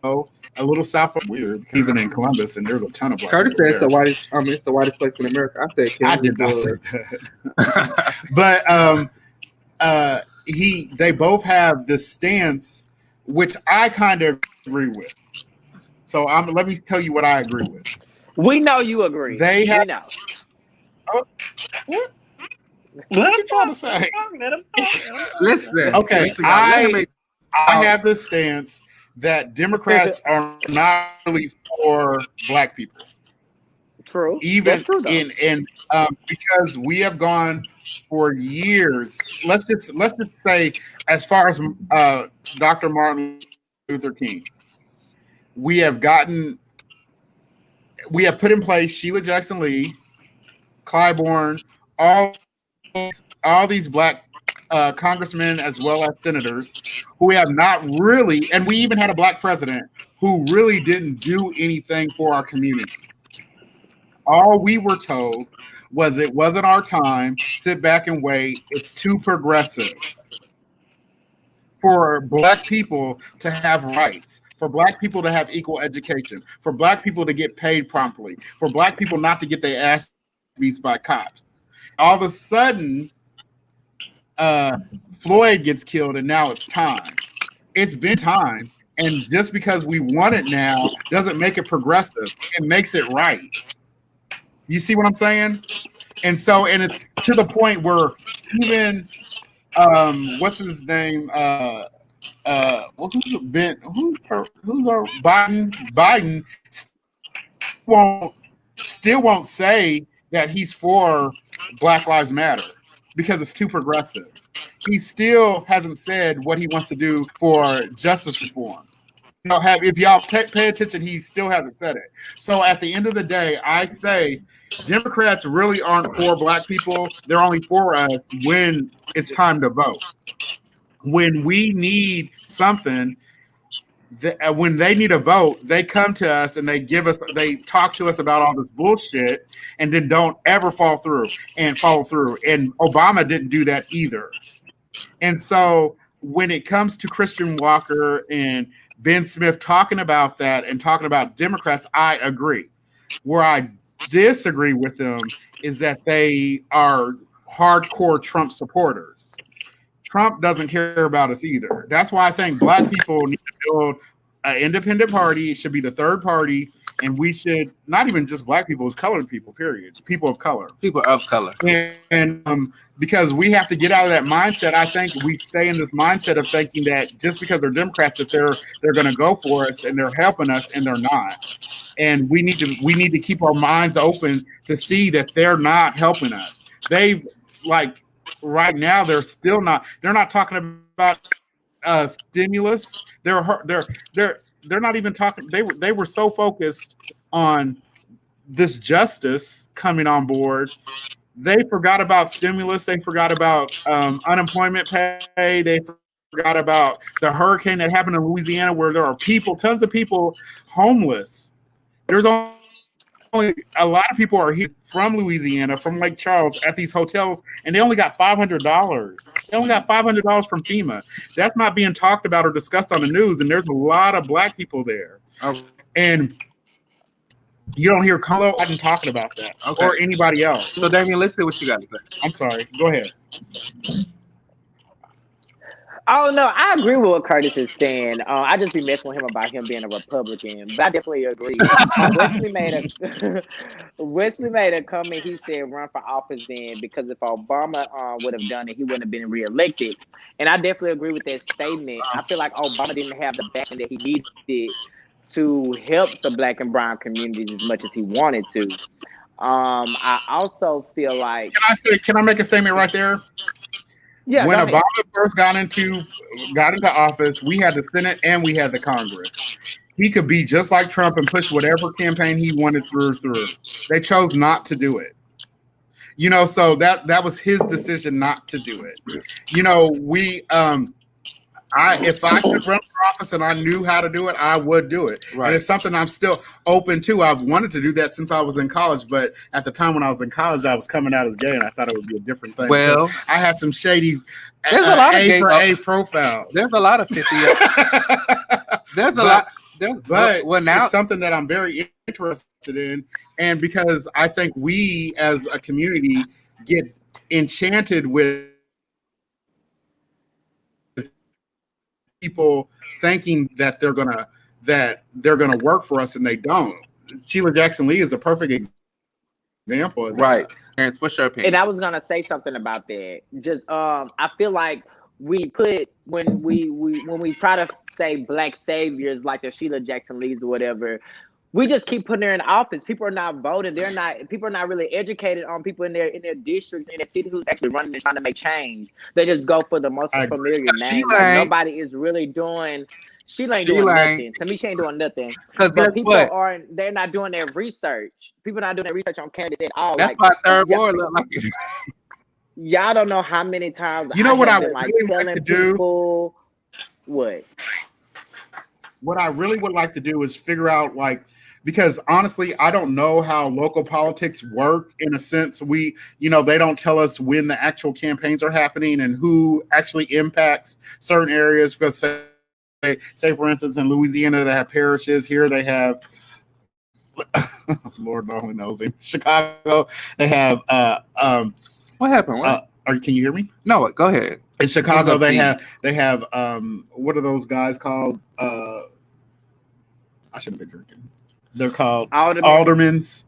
C: a little south of weird, even in Columbus, and there's a ton of black
B: Curtis said it's the whitest. It's the whitest place in America.
C: I did not say that. But they both have this stance, which I kind of agree with. So let me tell you what I agree with.
E: We know you agree.
C: They have.
E: We know.
C: What you trying to say?
B: Listen.
C: Okay, I have this stance that Democrats are not really for black people.
E: True.
C: Even
E: That's true,
C: because we have gone for years. Let's just say, as far as Dr. Martin Luther King, we have put in place Sheila Jackson Lee, Clyburn, all these black congressmen as well as senators who have not really, and we even had a black president who really didn't do anything for our community. All we were told was it wasn't our time, sit back and wait, it's too progressive. For black people to have rights, for black people to have equal education, for black people to get paid promptly, for black people not to get their ass beat by cops. All of a sudden, Floyd gets killed, and now it's time. It's been time, and just because we want it now doesn't make it progressive. It makes it right. You see what I'm saying? And it's to the point where even what's his name? Who's our Biden still won't say that he's for Black Lives Matter because it's too progressive. He still hasn't said what he wants to do for justice reform. If y'all pay attention, he still hasn't said it. So at the end of the day, I say Democrats really aren't for black people. They're only for us when it's time to vote. When we need something, when they need a vote, they come to us and they talk to us about all this bullshit and then don't ever follow through. And Obama didn't do that either. And so when it comes to Christian Walker and Ben Smith talking about that and talking about Democrats, I agree. Where I disagree with them is that they are hardcore Trump supporters. Trump doesn't care about us either. That's why I think black people need to build an independent party. It should be the third party, and we should not even just black people, it's colored people, period. People of color.
B: People of color.
C: And because we have to get out of that mindset. I think we stay in this mindset of thinking that just because they're Democrats that they're going to go for us and they're helping us, and they're not. And we need to keep our minds open to see that they're not helping us. Right now they're not talking about stimulus. They're not even talking. They were so focused on this justice coming on board. They forgot about stimulus. They forgot about unemployment pay. They forgot about the hurricane that happened in Louisiana, where there are tons of people homeless. There's only a lot of people are here from Louisiana, from Lake Charles, at these hotels, and they only got $500. They only got $500 from FEMA. That's not being talked about or discussed on the news, and there's a lot of black people there. And you don't hear Carlo Biden talking about that, or anybody else.
B: So, Damien, let's see what you got to say.
C: I'm sorry. Go ahead.
E: Oh no, I agree with what Curtis is saying. I just be messing with him about him being a Republican, but I definitely agree. Wesley made a comment. He said, "Run for office then," because if Obama would have done it, he wouldn't have been reelected. And I definitely agree with that statement. I feel like Obama didn't have the backing that he needed to help the black and brown communities as much as he wanted to. I also feel like
C: can I make a statement right there?
E: Yeah,
C: when Obama first got into office, we had the Senate and we had the Congress. He could be just like Trump and push whatever campaign he wanted through. They chose not to do it. So that was his decision not to do it. If I could run for office and I knew how to do it, I would do it. Right. And it's something I'm still open to. I've wanted to do that since I was in college, but at the time when I was in college, I was coming out as gay, and I thought it would be a different thing.
B: Well,
C: I had some shady
B: there's a lot of gay
C: A profiles.
B: There's a lot of 50. There's a lot.
C: But now it's something that I'm very interested in, and because I think we as a community get enchanted with people thinking that they're gonna work for us, and they don't. Sheila Jackson Lee is a perfect example of that.
B: Right. Terrence, what's your opinion?
E: And I was gonna say something about that. Just I feel like we put when we try to say black saviors like the Sheila Jackson Lees or whatever, We just keep putting her in office. People are not voting. People are not really educated on people in their districts, in their city who's actually running and trying to make change. They just go for the most familiar name. Like, nobody is really doing. Sheila ain't doing nothing. To me, she ain't doing nothing. But people they're not doing their research. People not doing their research on candidates at all.
B: That's why third ward look like it.
E: Y'all don't know how many times
C: what I
E: been,
C: really
E: telling
C: like to
E: people what
C: I really would like to do is figure out, like, because honestly, I don't know how local politics work in a sense. They don't tell us when the actual campaigns are happening and who actually impacts certain areas. Because say for instance, in Louisiana, they have parishes. Here they have, Lord only knows, in Chicago, they have,
B: what happened?
C: Can you hear me?
B: No, go ahead.
C: In Chicago, they have, what are those guys called? I shouldn't have been drinking. They're called aldermans.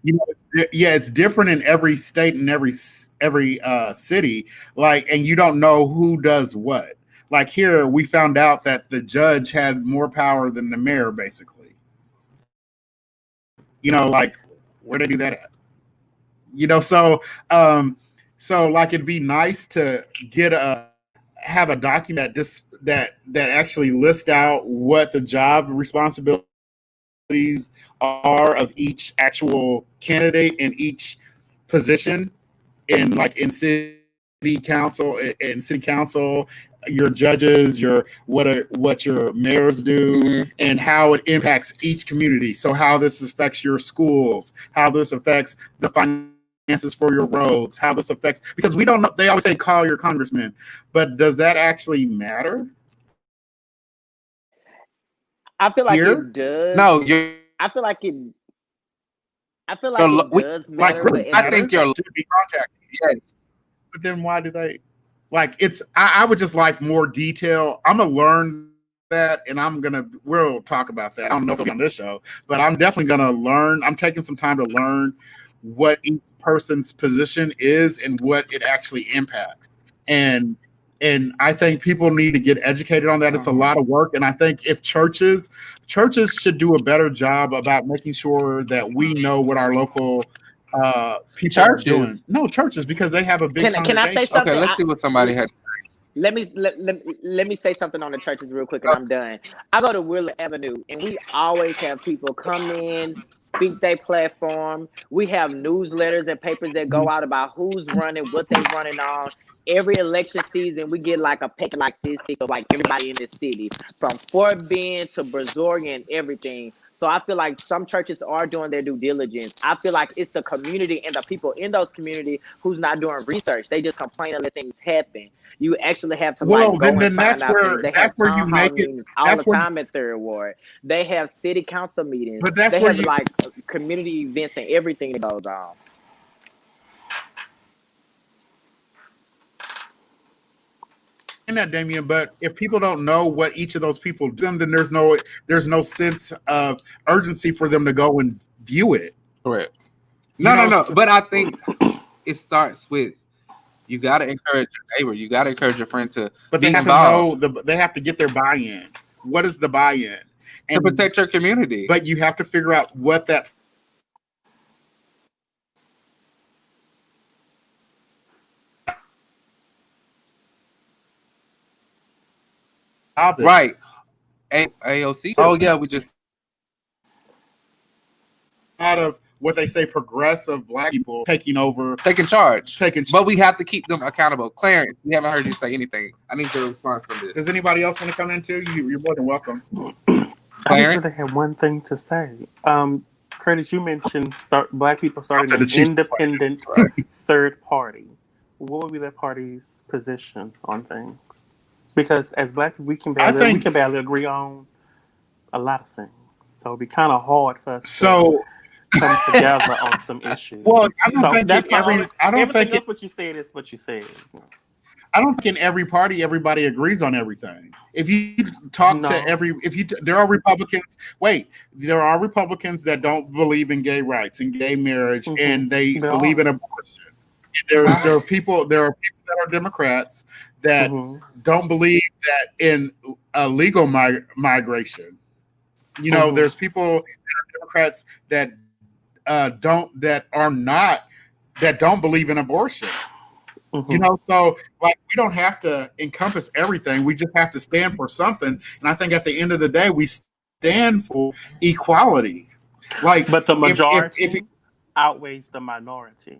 C: It's different in every state and every city. Like, and you don't know who does what. Like here, we found out that the judge had more power than the mayor, basically. Like, where they do that at? So like, it'd be nice to have a document that actually lists out what the job responsibilities are of each actual candidate in each position in city council, your judges, what your mayors do, and how it impacts each community. So how this affects your schools, how this affects the finances for your roads, how this affects, because we don't know. They always say call your congressman, but does that actually matter?
E: I feel like it does.
B: No,
E: I feel like it does matter.
B: I think you're
C: to be contacted. Yes, but then why do they? Like, it's. I would just like more detail. I'm gonna learn that, and we'll talk about that. I don't know if it'll be on this show, but I'm definitely gonna learn. I'm taking some time to learn what each person's position is and what it actually impacts. And I think people need to get educated on that. It's a lot of work. And I think if churches should do a better job about making sure that we know what our local people are doing. No, churches, because they have a big
E: Can I say something?
B: Okay, let's see what somebody had.
E: Let me say something on the churches real quick, and I'm done. I go to Willard Avenue, and we always have people come in, speak their platform. We have newsletters and papers that go out about who's running, what they're running on. Every election season, we get like a packet like this of like everybody in the city, from Fort Bend to Brazoria and everything. So I feel like some churches are doing their due diligence. I feel like it's the community and the people in those communities who's not doing research. They just complain and let things happen. You actually have to go and find out things. They have town hall meetings all the time at Third Ward. They have city council meetings.
C: But that's
E: they
C: where
E: have like community events and everything that goes on.
C: In that, Damien, but if people don't know what each of those people do, then there's no sense of urgency for them to go and view it.
B: Correct. No. But I think it starts with, you got to encourage your neighbor. You got to encourage your friend to.
C: But they have involved. To know they have to get their buy-in. What is the buy-in?
B: To protect your community.
C: But you have to figure out what that.
B: Right. AOC. Oh yeah, we just
C: out of what they say progressive Black people taking charge.
B: But we have to keep them accountable. Clarence, we haven't heard you say anything. I need your response on this.
C: Does anybody else want to come in too? You're more than welcome.
D: I just really had one thing to say. Curtis, you mentioned Black people starting an independent third party. What would be that party's position on things? Because as Black people, we can barely agree on a lot of things. So it'd be kind of hard for us to come together on some issues.
C: Well, I don't think
D: what you said is what you said.
C: I don't think in every party everybody agrees on everything. If you talk to there are Republicans. There are Republicans that don't believe in gay rights and gay marriage, and they believe in abortion. There are people that are Democrats that don't believe that in legal migration. You know, there's people that are Democrats that don't believe in abortion. You know, so like we don't have to encompass everything. We just have to stand for something. And I think at the end of the day, we stand for equality. Like,
D: but the majority outweighs the minority.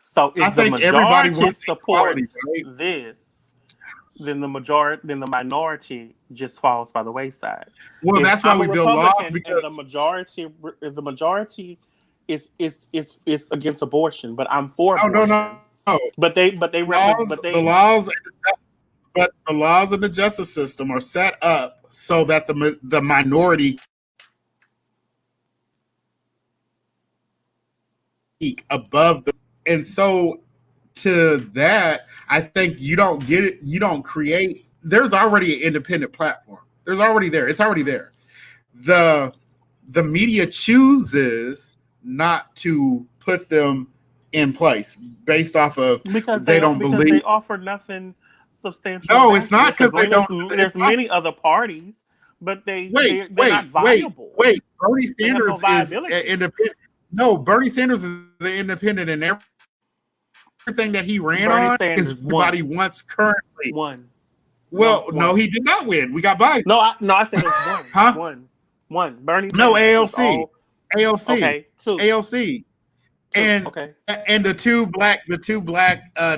D: So if
C: I think everybody wants equality, right?
D: This, then the minority just falls by the wayside.
C: Well, that's why we build laws, because
D: the majority is against abortion, but I'm for abortion.
C: No.
D: But the
C: laws in the justice system are set up so that the minority above the, and so to that, I think you don't get it. You don't create. There's already an independent platform. There's already there. It's already there. The media chooses not to put them in place based off of
D: because
C: they don't believe
D: they offer nothing substantial.
C: No, it's not because they don't.
D: There's many other parties, but they're not viable.
C: Wait, Bernie Sanders is independent. No, Bernie Sanders is independent, and everything that he ran on is what he wants currently. Well, no, he did not win. We got Biden.
D: No, I said it was one. One. Bernie Sanders.
C: No, AOC.
D: Okay, two.
C: AOC. And the two black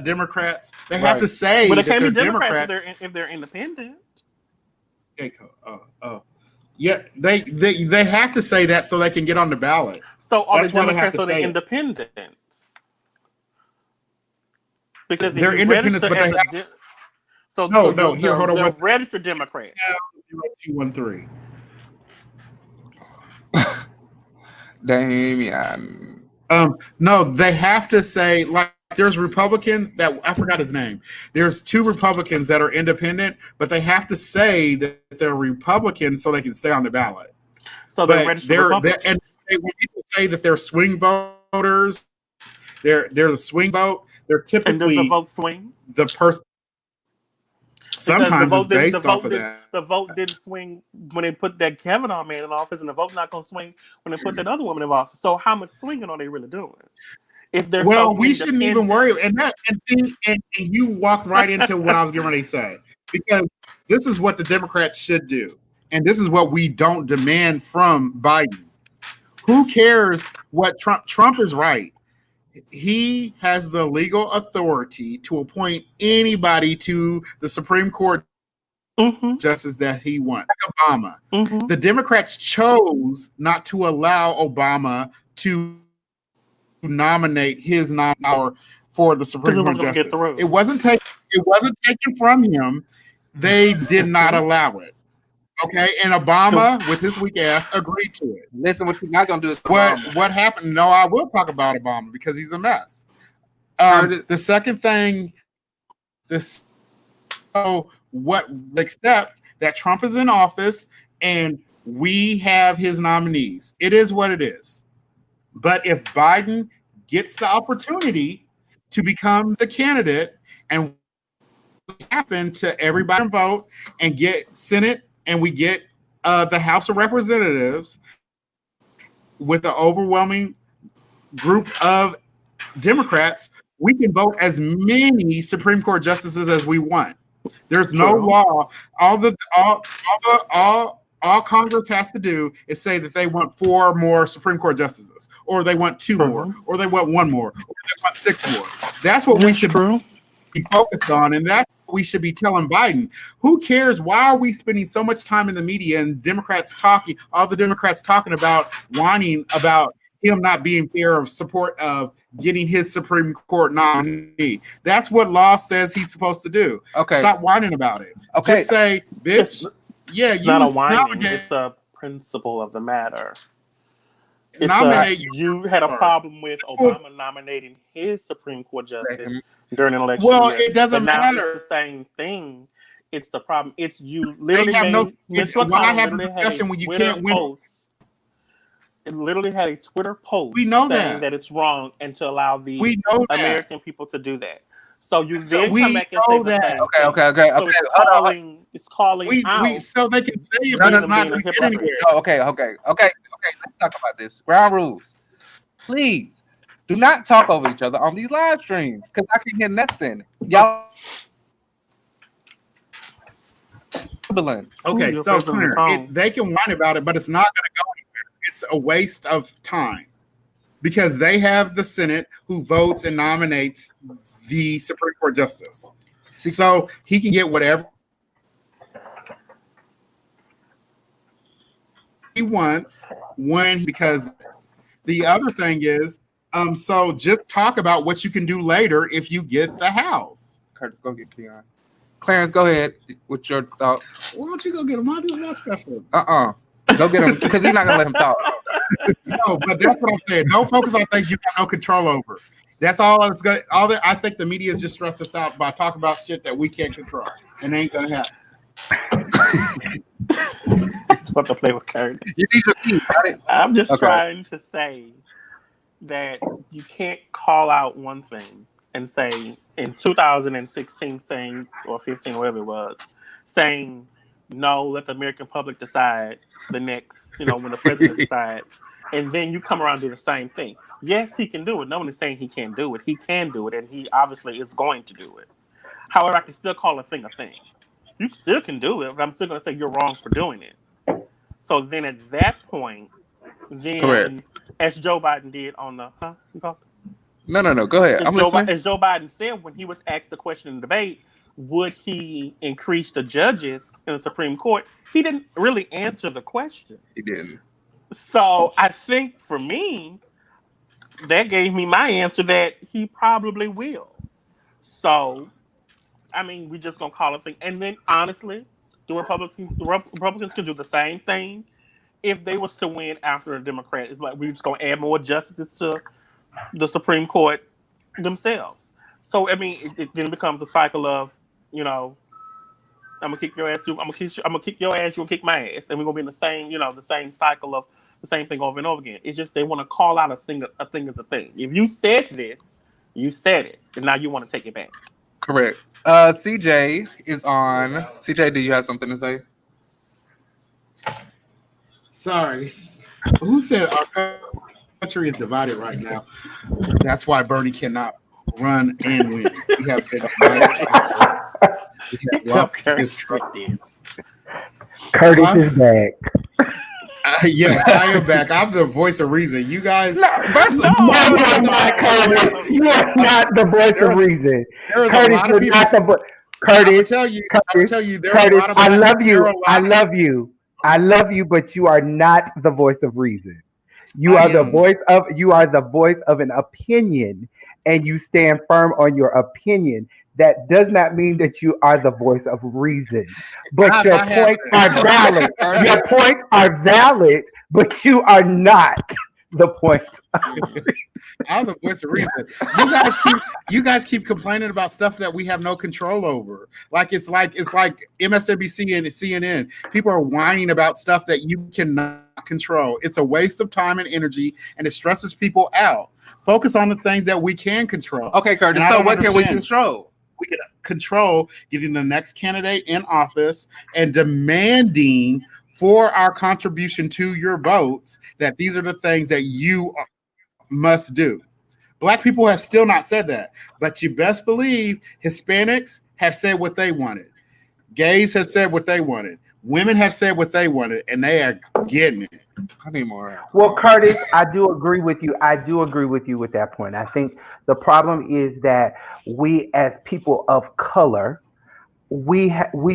C: Democrats, they have to say
D: but
C: that
D: they're
C: Democrats
D: if they're independent.
C: Yeah, they have to say that so they can get on the ballot.
D: So are the Democrats or the independents? Because
C: they're independents, but they have
D: here, hold on. They're registered Democrats.
C: 213.
B: Damian.
C: No, they have to say, like, there's Republican that I forgot his name. There's two Republicans that are independent, but they have to say that they're Republicans so they can stay on the ballot.
D: So they're registered Republicans.
C: And when people say that they're swing voters, they're the swing vote. They're typically
D: and does the vote swing?
C: The person. Sometimes it's based off of that.
D: The vote didn't swing when they put that Kavanaugh man in office, and the vote not going to swing when they put that other woman in office. So how much swinging are they really doing? If they're
C: we shouldn't even worry. And you walked right into what I was getting ready to say, because this is what the Democrats should do, and this is what we don't demand from Biden. Who cares what Trump is right? He has the legal authority to appoint anybody to the Supreme Court justice that he wants. Like Obama. The Democrats chose not to allow Obama to nominate his nominee for the Supreme Court justice. It wasn't taken from him. They did not allow it. Okay, and Obama, with his weak ass, agreed to it.
B: Listen, what you're not gonna do is
C: what happened. No, I will talk about Obama because he's a mess. The second thing, accept that Trump is in office and we have his nominees. It is what it is. But if Biden gets the opportunity to become the candidate, and happen to everybody vote and get Senate. And we get the House of Representatives with an overwhelming group of Democrats, we can vote as many Supreme Court justices as we want. There's no law. All Congress has to do is say that they want 4 more Supreme Court justices, or they want 2 more, or they want 1 more, or they want 6 more. That's what we should be focused on, and that's we should be telling Biden. Who cares? Why are we spending so much time in the media and all the Democrats talking about whining about him not being fair of support of getting his Supreme Court nominee? That's what law says he's supposed to do. Okay. Stop whining about it. Okay. Just say, bitch,
D: it's not a whining, it's a principle of the matter. You had a problem with Obama nominating his Supreme Court justice during an election.
C: Well, it doesn't matter.
D: It's the same thing. It's the problem. It's you literally
C: why have a discussion when you can't win?
D: It literally had a Twitter post
C: saying
D: that it's wrong and to allow the American people to do that. So you then come back and say the same thing.
B: Okay.
D: So it's calling out.
C: So they can say it,
B: no,
C: but it's not going to get anywhere.
B: Okay. Let's talk about this. Ground rules. Please do not talk over each other on these live streams because I can hear nothing. Y'all.
C: Okay, so they can whine about it, but it's not going to go anywhere. It's a waste of time because they have the Senate who votes and nominates the Supreme Court justice. So he can get whatever he wants because the other thing is, so just talk about what you can do later if you get the House.
B: Curtis, go get Keon. Clarence, go ahead with your thoughts.
C: Why don't you go get him? I just want special.
B: Go get him because he's not gonna let him talk.
C: No, but that's what I'm saying. Don't focus on things you have no control over. That's all it's good. I think the media is just stressed us out by talking about shit that we can't control, and it ain't gonna happen.
D: What to play with Curtis?
B: You need your key, right?
D: I'm just trying to say that you can't call out one thing and say in 2016 saying or 15 whatever it was saying no, let the American public decide the next, when the president decides, and then you come around and do the same thing. Yes, he can do it. No one is saying he can't do it. He can do it, and he obviously is going to do it. However, I can still call a thing a thing. You still can do it, but I'm still going to say you're wrong for doing it. So then at that point, as Joe Biden did on the
B: No. Go ahead.
D: As Joe Biden said when he was asked the question in the debate, would he increase the judges in the Supreme Court? He didn't really answer the question.
B: He didn't.
D: So I think for me, that gave me my answer that he probably will. So, I mean, we're just going to call it a thing. And then, honestly, the Republicans can do the same thing if they was to win after a Democrat. It's like we're just going to add more justices to the Supreme Court themselves. So, I mean, it then becomes a cycle of, I'm gonna kick your ass. I'm gonna kick your ass. You'll kick my ass, and we're gonna be in the same, the same cycle of the same thing over and over again. It's just they want to call out a thing is a thing. If you said this, you said it, and now you want to take it back.
B: Correct. CJ is on. CJ, do you have something to say?
C: Sorry. Who said our country is divided right now? That's why Bernie cannot run and win. We have been
F: Curtis is back.
C: Yes, I am back. I'm the voice of reason. You guys,
F: You are not Curtis. You are not the voice of reason. Curtis is not the voice. Curtis,
C: I'll tell you.
F: Curtis, I love you, but you are not the voice of reason. You are the voice of an opinion, and you stand firm on your opinion. That does not mean that you are the voice of reason. But your points are valid. Your points are valid, but you are not the point.
C: I'm the voice of reason. You guys keep complaining about stuff that we have no control over. It's like MSNBC and CNN. People are whining about stuff that you cannot control. It's a waste of time and energy, and it stresses people out. Focus on the things that we can control.
B: Okay, Curtis. So what can we control?
C: We can control getting the next candidate in office and demanding for our contribution to your votes that these are the things that you must do. Black people have still not said that, but you best believe Hispanics have said what they wanted. Gays have said what they wanted. Women have said what they wanted, and they are getting it.
B: I need more.
F: Well, Curtis, I do agree with you. I do agree with you with that point. I think the problem is that we, as people of color, we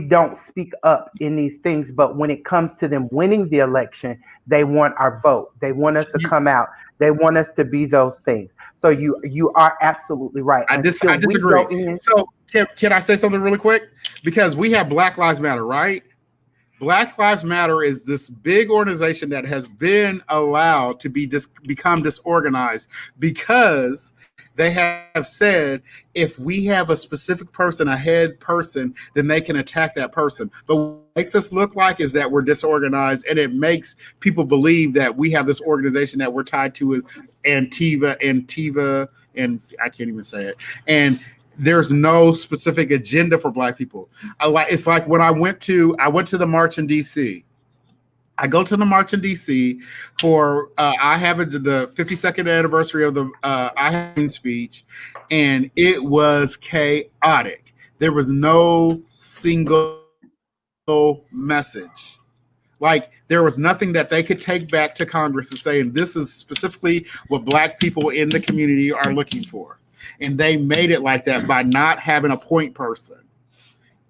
F: don't speak up in these things. But when it comes to them winning the election, they want our vote. They want us to come out. They want us to be those things. So you are absolutely right.
C: I disagree. So can I say something really quick? Because we have Black Lives Matter, right? Black Lives Matter is this big organization that has been allowed to become disorganized because they have said if we have a specific person, a head person, then they can attack that person. But what makes us look like is that we're disorganized, and it makes people believe that we have this organization that we're tied to with Antiva, and I can't even say it. And there's no specific agenda for Black people. It's like when I went to the march in DC. I go to the march in DC for I have the 52nd anniversary of the I have speech, and it was chaotic. There was no single message. Like, there was nothing that they could take back to Congress and say, and this is specifically what Black people in the community are looking for. And they made it like that by not having a point person.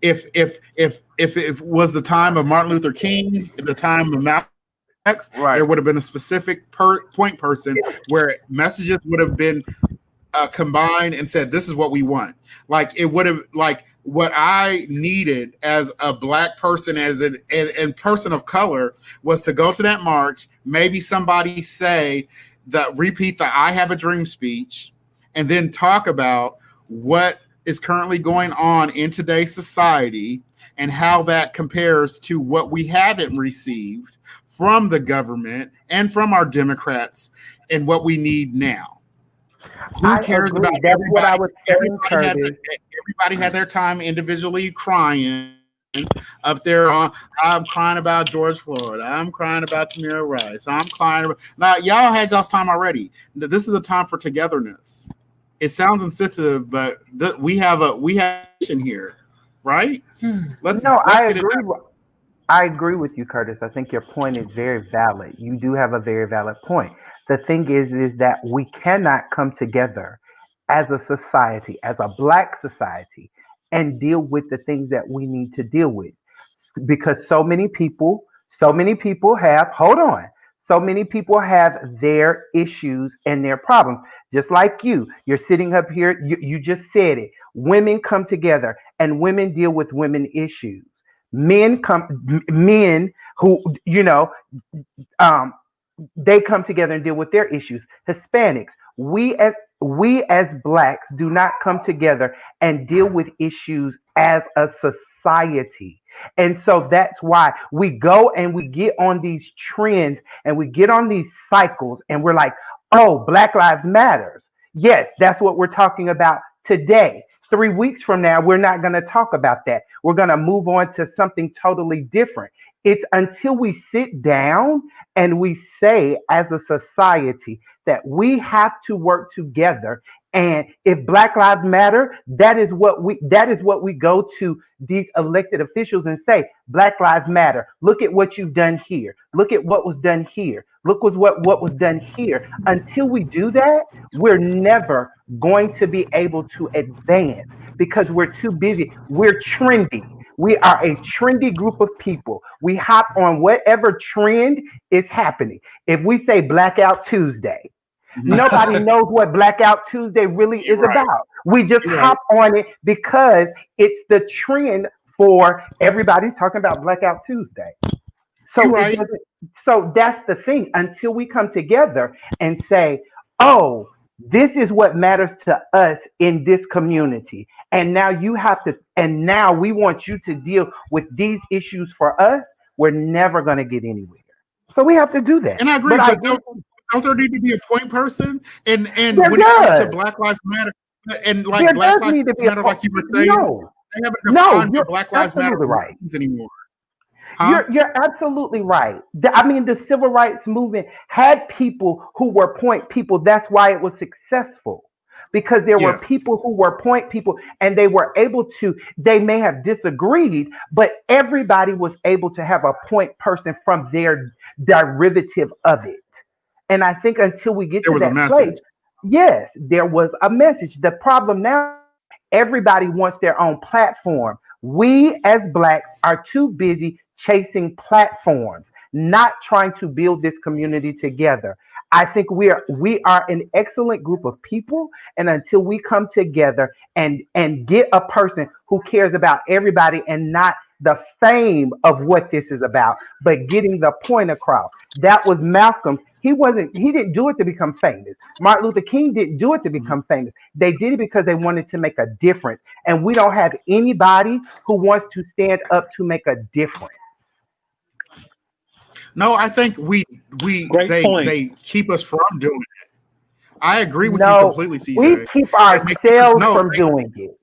C: If it was the time of Martin Luther King, the time of Malcolm X, there would have been a specific point person where messages would have been combined and said, this is what we want. Like, it would have, like, what I needed as a Black person, as a person of color, was to go to that march, maybe somebody repeat the I Have a Dream speech, and then talk about what is currently going on in today's society and how that compares to what we haven't received from the government and from our Democrats and what we need now. Who cares about
F: That's
C: everybody?
F: what I was saying,
C: Everybody had their time individually crying up there. I'm crying about George Floyd. I'm crying about Tamir Rice. I'm crying about. Now, y'all had y'all's time already. This is a time for togetherness. It sounds insensitive, but we have in here, right?
F: I agree with you, Curtis. I think your point is very valid. You do have a very valid point. The thing is that we cannot come together as a society, as a Black society, and deal with the things that we need to deal with, because so many people have their issues and their problems. Just like you're sitting up here, you just said it. Women come together and women deal with women issues. Men who, they come together and deal with their issues. Hispanics, we as Blacks do not come together and deal with issues as a society. And so that's why we go and we get on these trends and we get on these cycles and we're like, oh, Black Lives Matters. Yes, that's what we're talking about today. 3 weeks from now, we're not going to talk about that. We're going to move on to something totally different. It's until we sit down and we say as a society that we have to work together. And if Black Lives Matter, that is what we go to these elected officials and say, Black Lives Matter. Look at what you've done here. Look at what was done here. Look what was done here. Until we do that, we're never going to be able to advance because we're too busy. We're trendy. We are a trendy group of people. We hop on whatever trend is happening. If we say Blackout Tuesday, nobody knows what Blackout Tuesday really is about. We just hop on it because it's the trend for everybody's talking about Blackout Tuesday. So that's the thing. Until we come together and say, oh, this is what matters to us in this community. And now now we want you to deal with these issues for us. We're never going to get anywhere. So we have to do that.
C: And I agree. Don't there need to be a point person? And when it comes to Black Lives Matter, and like
F: there
C: Black Lives Matter, like you were saying, they haven't defined what Black Lives Matter anymore. Huh?
F: You're absolutely right. I mean, the civil rights movement had people who were point people. That's why it was successful. Because there were people who were point people and they were able to, they may have disagreed, but everybody was able to have a point person from their derivative of it. And I think until we get to that place, yes, there was a message. The problem now, everybody wants their own platform. We as Blacks are too busy chasing platforms, not trying to build this community together. I think we are an excellent group of people, and until we come together and get a person who cares about everybody and not the fame of what this is about, but getting the point across. That was Malcolm's. He didn't do it to become famous. Martin Luther King didn't do it to become famous. They did it because they wanted to make a difference. And we don't have anybody who wants to stand up to make a difference.
C: No, I think they keep us from doing it. I agree with you completely, CJ.
F: We keep ourselves from doing it.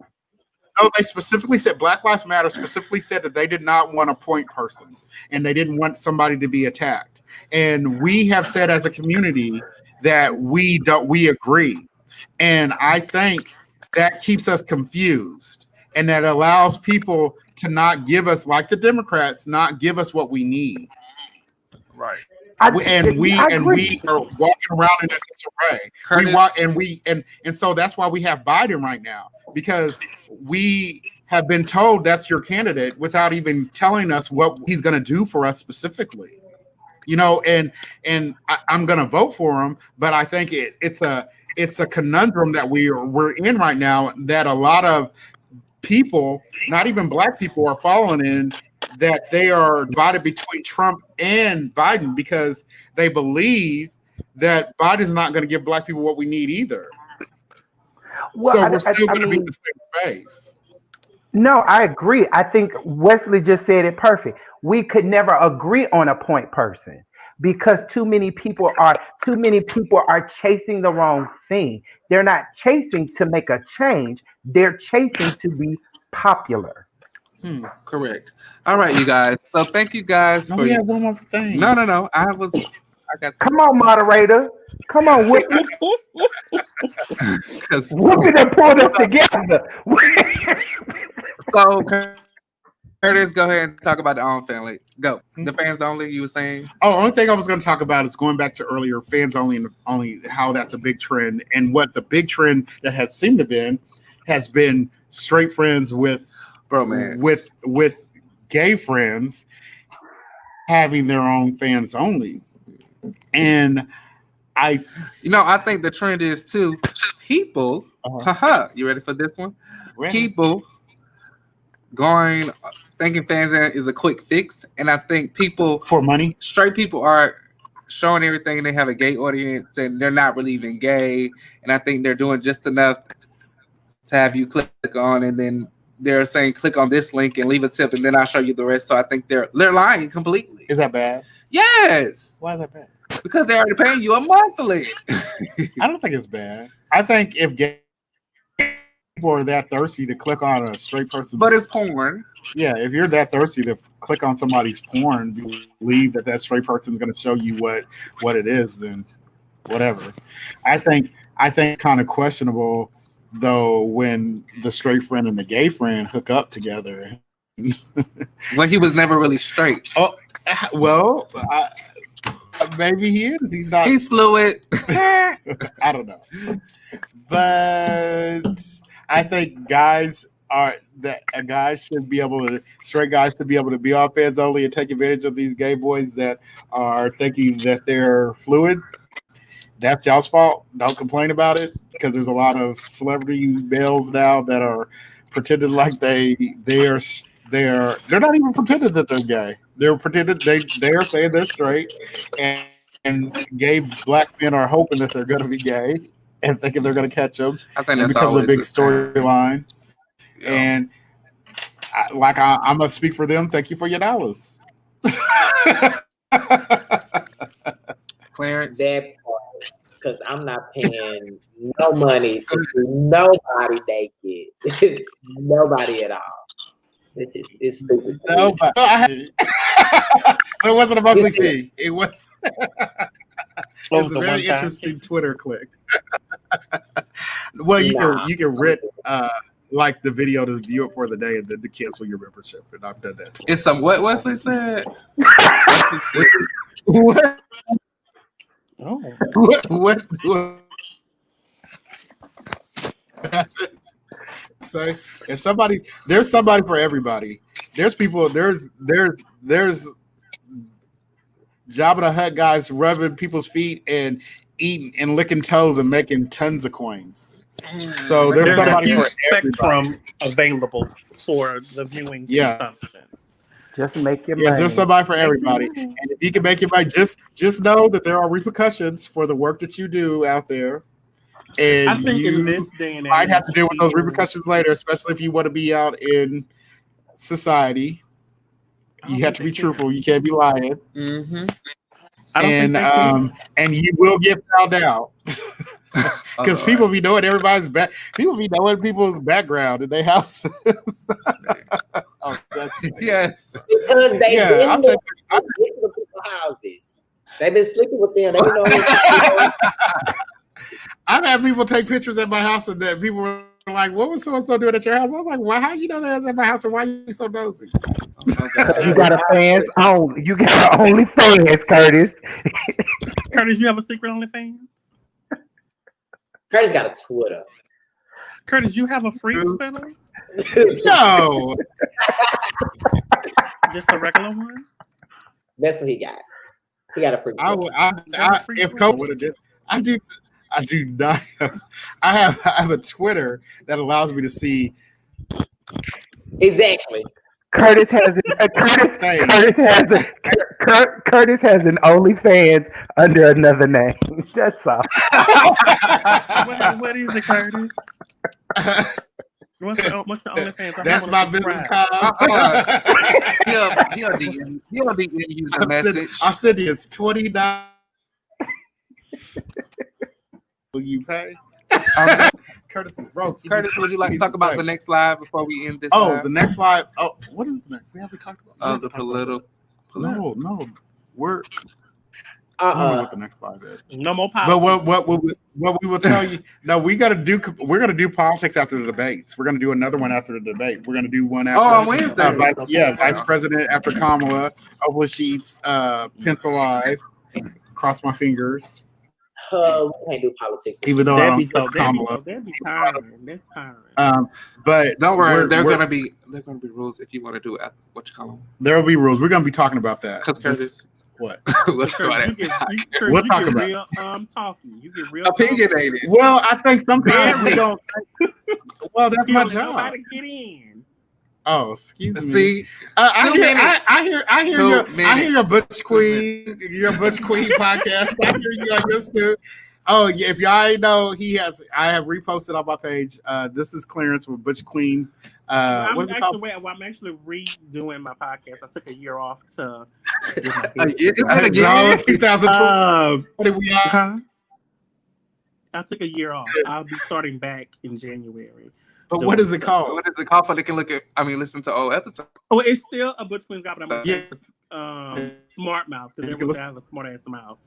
C: No, they specifically said Black Lives Matter specifically said that they did not want a point person and they didn't want somebody to be attacked. And we have said as a community that we agree. And I think that keeps us confused and that allows people to not give us, like the Democrats, not give us what we need.
B: Right.
C: We are walking around in disarray. And so that's why we have Biden right now, because we have been told that's your candidate without even telling us what he's going to do for us specifically. And I'm going to vote for him, but I think it's a conundrum that we're in right now that a lot of people, not even Black people, are following in, that they are divided between Trump and Biden because they believe that Biden's not going to give Black people what we need either.
F: Well,
C: so we're still going to be in the same space.
F: No, I agree. I think Wesley just said it perfect. We could never agree on a point person because too many people are chasing the wrong thing. They're not chasing to make a change. They're chasing to be popular.
B: Correct. All right, you guys. So thank you guys for.
C: We have one more thing.
B: No. I got.
F: Come on, moderator. Come on, Whoopi. Whoopi done pulled us together.
B: So, Curtis, go ahead and talk about the OWN family. Go. The fans only. You were saying.
C: Oh, the only thing I was going to talk about is going back to earlier, fans only, and only how that's a big trend, and what the big trend that has seemed to has been straight friends with. Bromance. With gay friends having their own fans only. And I
B: think the trend is too people, you ready for this one?
C: Ready.
B: People thinking fans is a quick fix. And I think people
C: for money,
B: straight people are showing everything and they have a gay audience and they're not really even gay. And I think they're doing just enough to have you click on and then they're saying click on this link and leave a tip and then I'll show you the rest. So I think they're lying completely.
C: Is that bad?
B: Yes.
C: Why is that bad?
B: Because they're already paying you a monthly.
C: I don't think it's bad. I think if gay people are that thirsty to click on a straight person,
B: but it's porn.
C: Yeah, if you're that thirsty to click on somebody's porn, believe that straight person is going to show you what it is, then whatever. I think it's kind of questionable. Though when the straight friend and the gay friend hook up together,
B: well, he was never really straight.
C: Oh, well, maybe he is. He's not.
B: He's fluid.
C: I don't know, but I think straight guys should be able to be on fans only and take advantage of these gay boys that are thinking that they're fluid. That's y'all's fault. Don't complain about it because there's a lot of celebrity males now that are pretending like they're not even pretending that they're gay. They're pretending they are saying they're straight, and gay Black men are hoping that they're going to be gay and thinking they're going to catch them.
B: I think
C: it becomes a big storyline. Yeah. And I'm gonna speak for them. Thank you for your dollars.
B: Clarence.
E: That part, because I'm not paying no money to see nobody naked. Nobody at all. It's stupid.
C: Nobody. It wasn't a monthly fee. It was. It was a very interesting Twitter click. Well, you can rent like the video to view it for the day and then to cancel your membership. And I've done that twice.
B: It's some what Wesley said.
C: What?
D: Oh.
C: What? So if there's somebody for everybody. There's people. There's Jabba the Hutt guys rubbing people's feet and eating and licking toes and making tons of coins. So there's somebody for
D: spectrum available for the viewing consumptions.
F: Just make your money.
C: Yes, there's somebody for everybody. And if you can make your money, just know that there are repercussions for the work that you do out there. And
D: I think
C: you
D: in this day and age,
C: might have to deal with those repercussions later, especially if you want to be out in society. You have to be truthful. You can't be lying.
B: Mm-hmm.
C: And you will get found out. Because people be knowing everybody's people be knowing people's background in their house.
B: Yes.
G: Because they've been to people's houses. They've been sleeping with them. They don't know.
C: I've had people take pictures at my house and that people were like, what was so-and-so doing at your house? I was like, well, how you know they was at my house and why are you so nosy?
F: You got a fans on. You got only fans, Curtis.
D: Curtis, you have a secret OnlyFans?
G: Curtis got a Twitter.
D: Curtis, you have a free Twitter?
C: No.
D: Just a regular one?
G: That's what he got. He got a free Twitter.
C: If Coach would have did, I do not. I have a Twitter that allows me to see.
G: Exactly.
F: Curtis has an OnlyFans under another name. That's all.
D: What is it, Curtis? What's the OnlyFans?
C: That's my business card.
B: He'll be you the message.
C: I'll send you. It's $29. Will you pay? Curtis is broke.
B: Curtis, would you like to talk about the next slide before we end this?
C: The next slide. Oh, what is next? We haven't talked about.
B: The political.
C: No. We're. I don't know what the next slide is.
D: No more politics.
C: But what we will tell you. No, we're gonna do politics after the debates. We're gonna do another one after the debate. We're gonna do one after.
B: On Wednesday.
C: Vice President after Kamala. Hopefully she eats Pence alive. Cross my fingers.
G: We can't do politics.
C: Even though I don't
D: Kamala. That'd be tiring.
C: But
B: don't worry, there are gonna be rules if you want to do it. What you call them?
C: There will be rules. We're gonna be talking about that.
B: Because Curtis.
C: What?
B: Let's go
C: We'll talk about
D: real talking. You get real
B: opinionated.
C: Well, I think sometimes we don't. Well, that's my job.
D: Nobody get in.
C: Oh, excuse me.
B: See,
C: I hear your Butch Queen, podcast. I hear you on this too. Oh yeah, if y'all ain't know, I have reposted on my page. This is clearance with Butch Queen. What is it called?
D: I'm actually redoing my podcast. I took a year off to.
C: 2020. What are we on?
D: I took a year off. I'll be starting back in January.
C: But what is it called?
B: What is it called? For they can listen to old episodes.
D: Oh, it's still a Butch Queen's Guide, but I'm smart mouth because everyone has a smart ass mouth.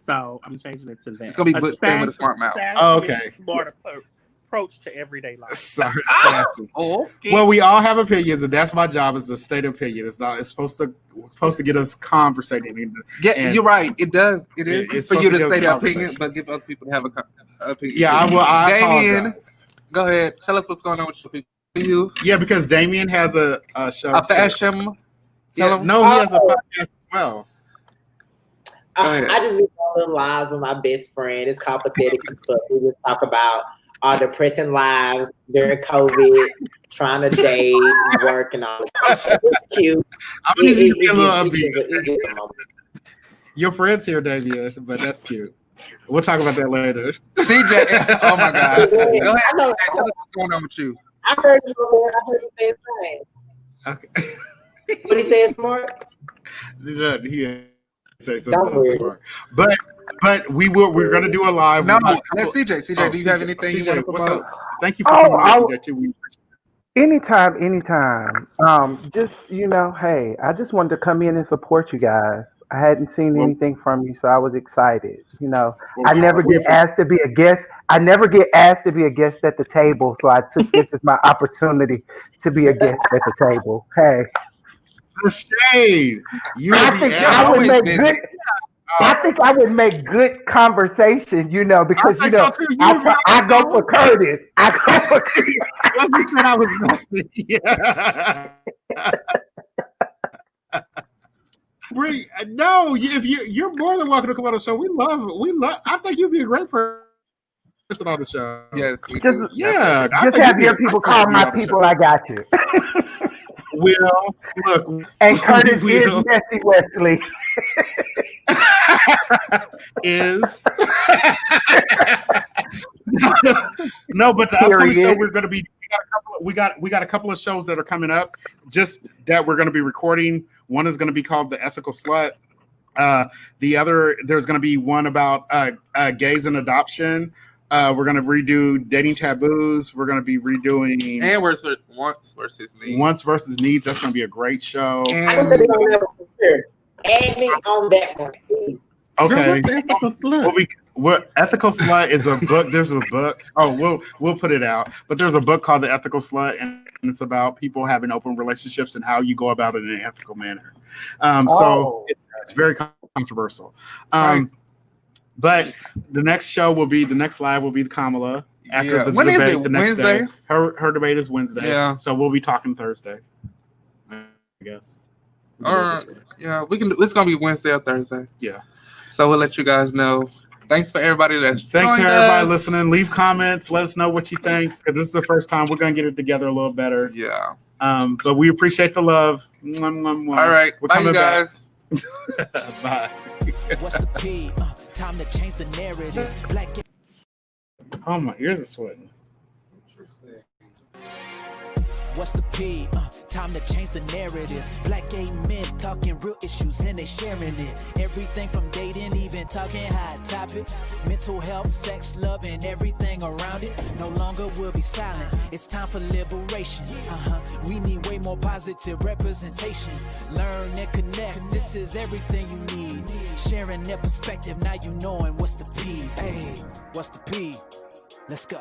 D: So I'm changing it to that.
B: It's gonna be Butch Queen with a smart mouth.
C: Oh, okay.
D: Smart approach to everyday life.
C: Sorry.
B: Okay.
C: Well, we all have opinions, and that's my job is to state opinion. It's supposed to get us conversating.
B: You're right. It does. It's for you to state your opinion, but give other people to have an opinion.
C: Yeah, I will. I apologize.
B: Go ahead. Tell us what's going on with you.
C: Yeah, because Damien has a show.
B: A fashion.
C: He has a podcast as well.
G: I just be telling lives with my best friend. It's called Pathetic as Fuck. We just talk about our depressing lives during COVID, trying to date, work, and all that. It's cute.
C: I'm going to be a little upbeat. Your friend's here, Damien, but that's cute. We'll talk about that later.
B: CJ, oh my God. Go ahead. Tell us what's going on with you.
G: I heard you say his name.
C: Okay.
G: What he say is smart?
C: He say something smart. But we're gonna do a live.
B: No, that's CJ. CJ, do you have anything you want to promote?
C: Thank you for coming on, CJ, too.
F: Anytime. Just, hey, I just wanted to come in and support you guys. I hadn't seen anything from you, so I was excited. I never get asked to be a guest. I never get asked to be a guest at the table, so I took this as my opportunity to be a guest at the table. Hey.
C: The shade.
F: I think I would make good conversation, because I go for Curtis.
C: Leslie said I was messy. Yeah. Bree, no, if you're more than welcome to come on the show. We love. I think you'd be a great person on the show.
B: Yes,
F: just have your people call my people. I got you.
C: Will look,
F: and Curtis is Messy Wesley.
C: Is no, but the upcoming show we're going to be. We got a couple of shows that are coming up. Just that we're going to be recording. One is going to be called The Ethical Slut. The other, there's going to be one about gays and adoption. We're gonna redo dating taboos. We're gonna be redoing
B: and wants versus needs.
C: Wants versus needs. That's gonna be a great show.
G: Add me on that one, please.
C: Okay. What Ethical Slut is a book. There's a book. Oh, we'll put it out. But there's a book called The Ethical Slut, and it's about people having open relationships and how you go about it in an ethical manner. So it's very controversial. But the next live will be the Kamala after the debate the next day. Her debate is Wednesday.
B: Yeah.
C: So we'll be talking Thursday, I guess.
B: Yeah, we can. It's gonna be Wednesday or Thursday.
C: Yeah.
B: So we'll let you guys know. Thanks for everybody
C: listening. Leave comments. Let us know what you think, because this is the first time we're gonna get it together a little better.
B: Yeah.
C: But we appreciate the love. All
B: right. We're coming back.
C: Bye.
A: What's the P? Time to change the narrative. Black.
C: Oh, my ears are sweating.
B: Interesting.
A: What's the P? Time to change the narrative. Black gay men talking real issues and they sharing it. Everything from dating, even talking hot topics. Mental health, sex, love, and everything around it. No longer will be silent. It's time for liberation. We need way more positive representation. Learn and connect. This is everything you need. Sharing their perspective. Now you knowing what's the P. Hey, what's the P? Let's go.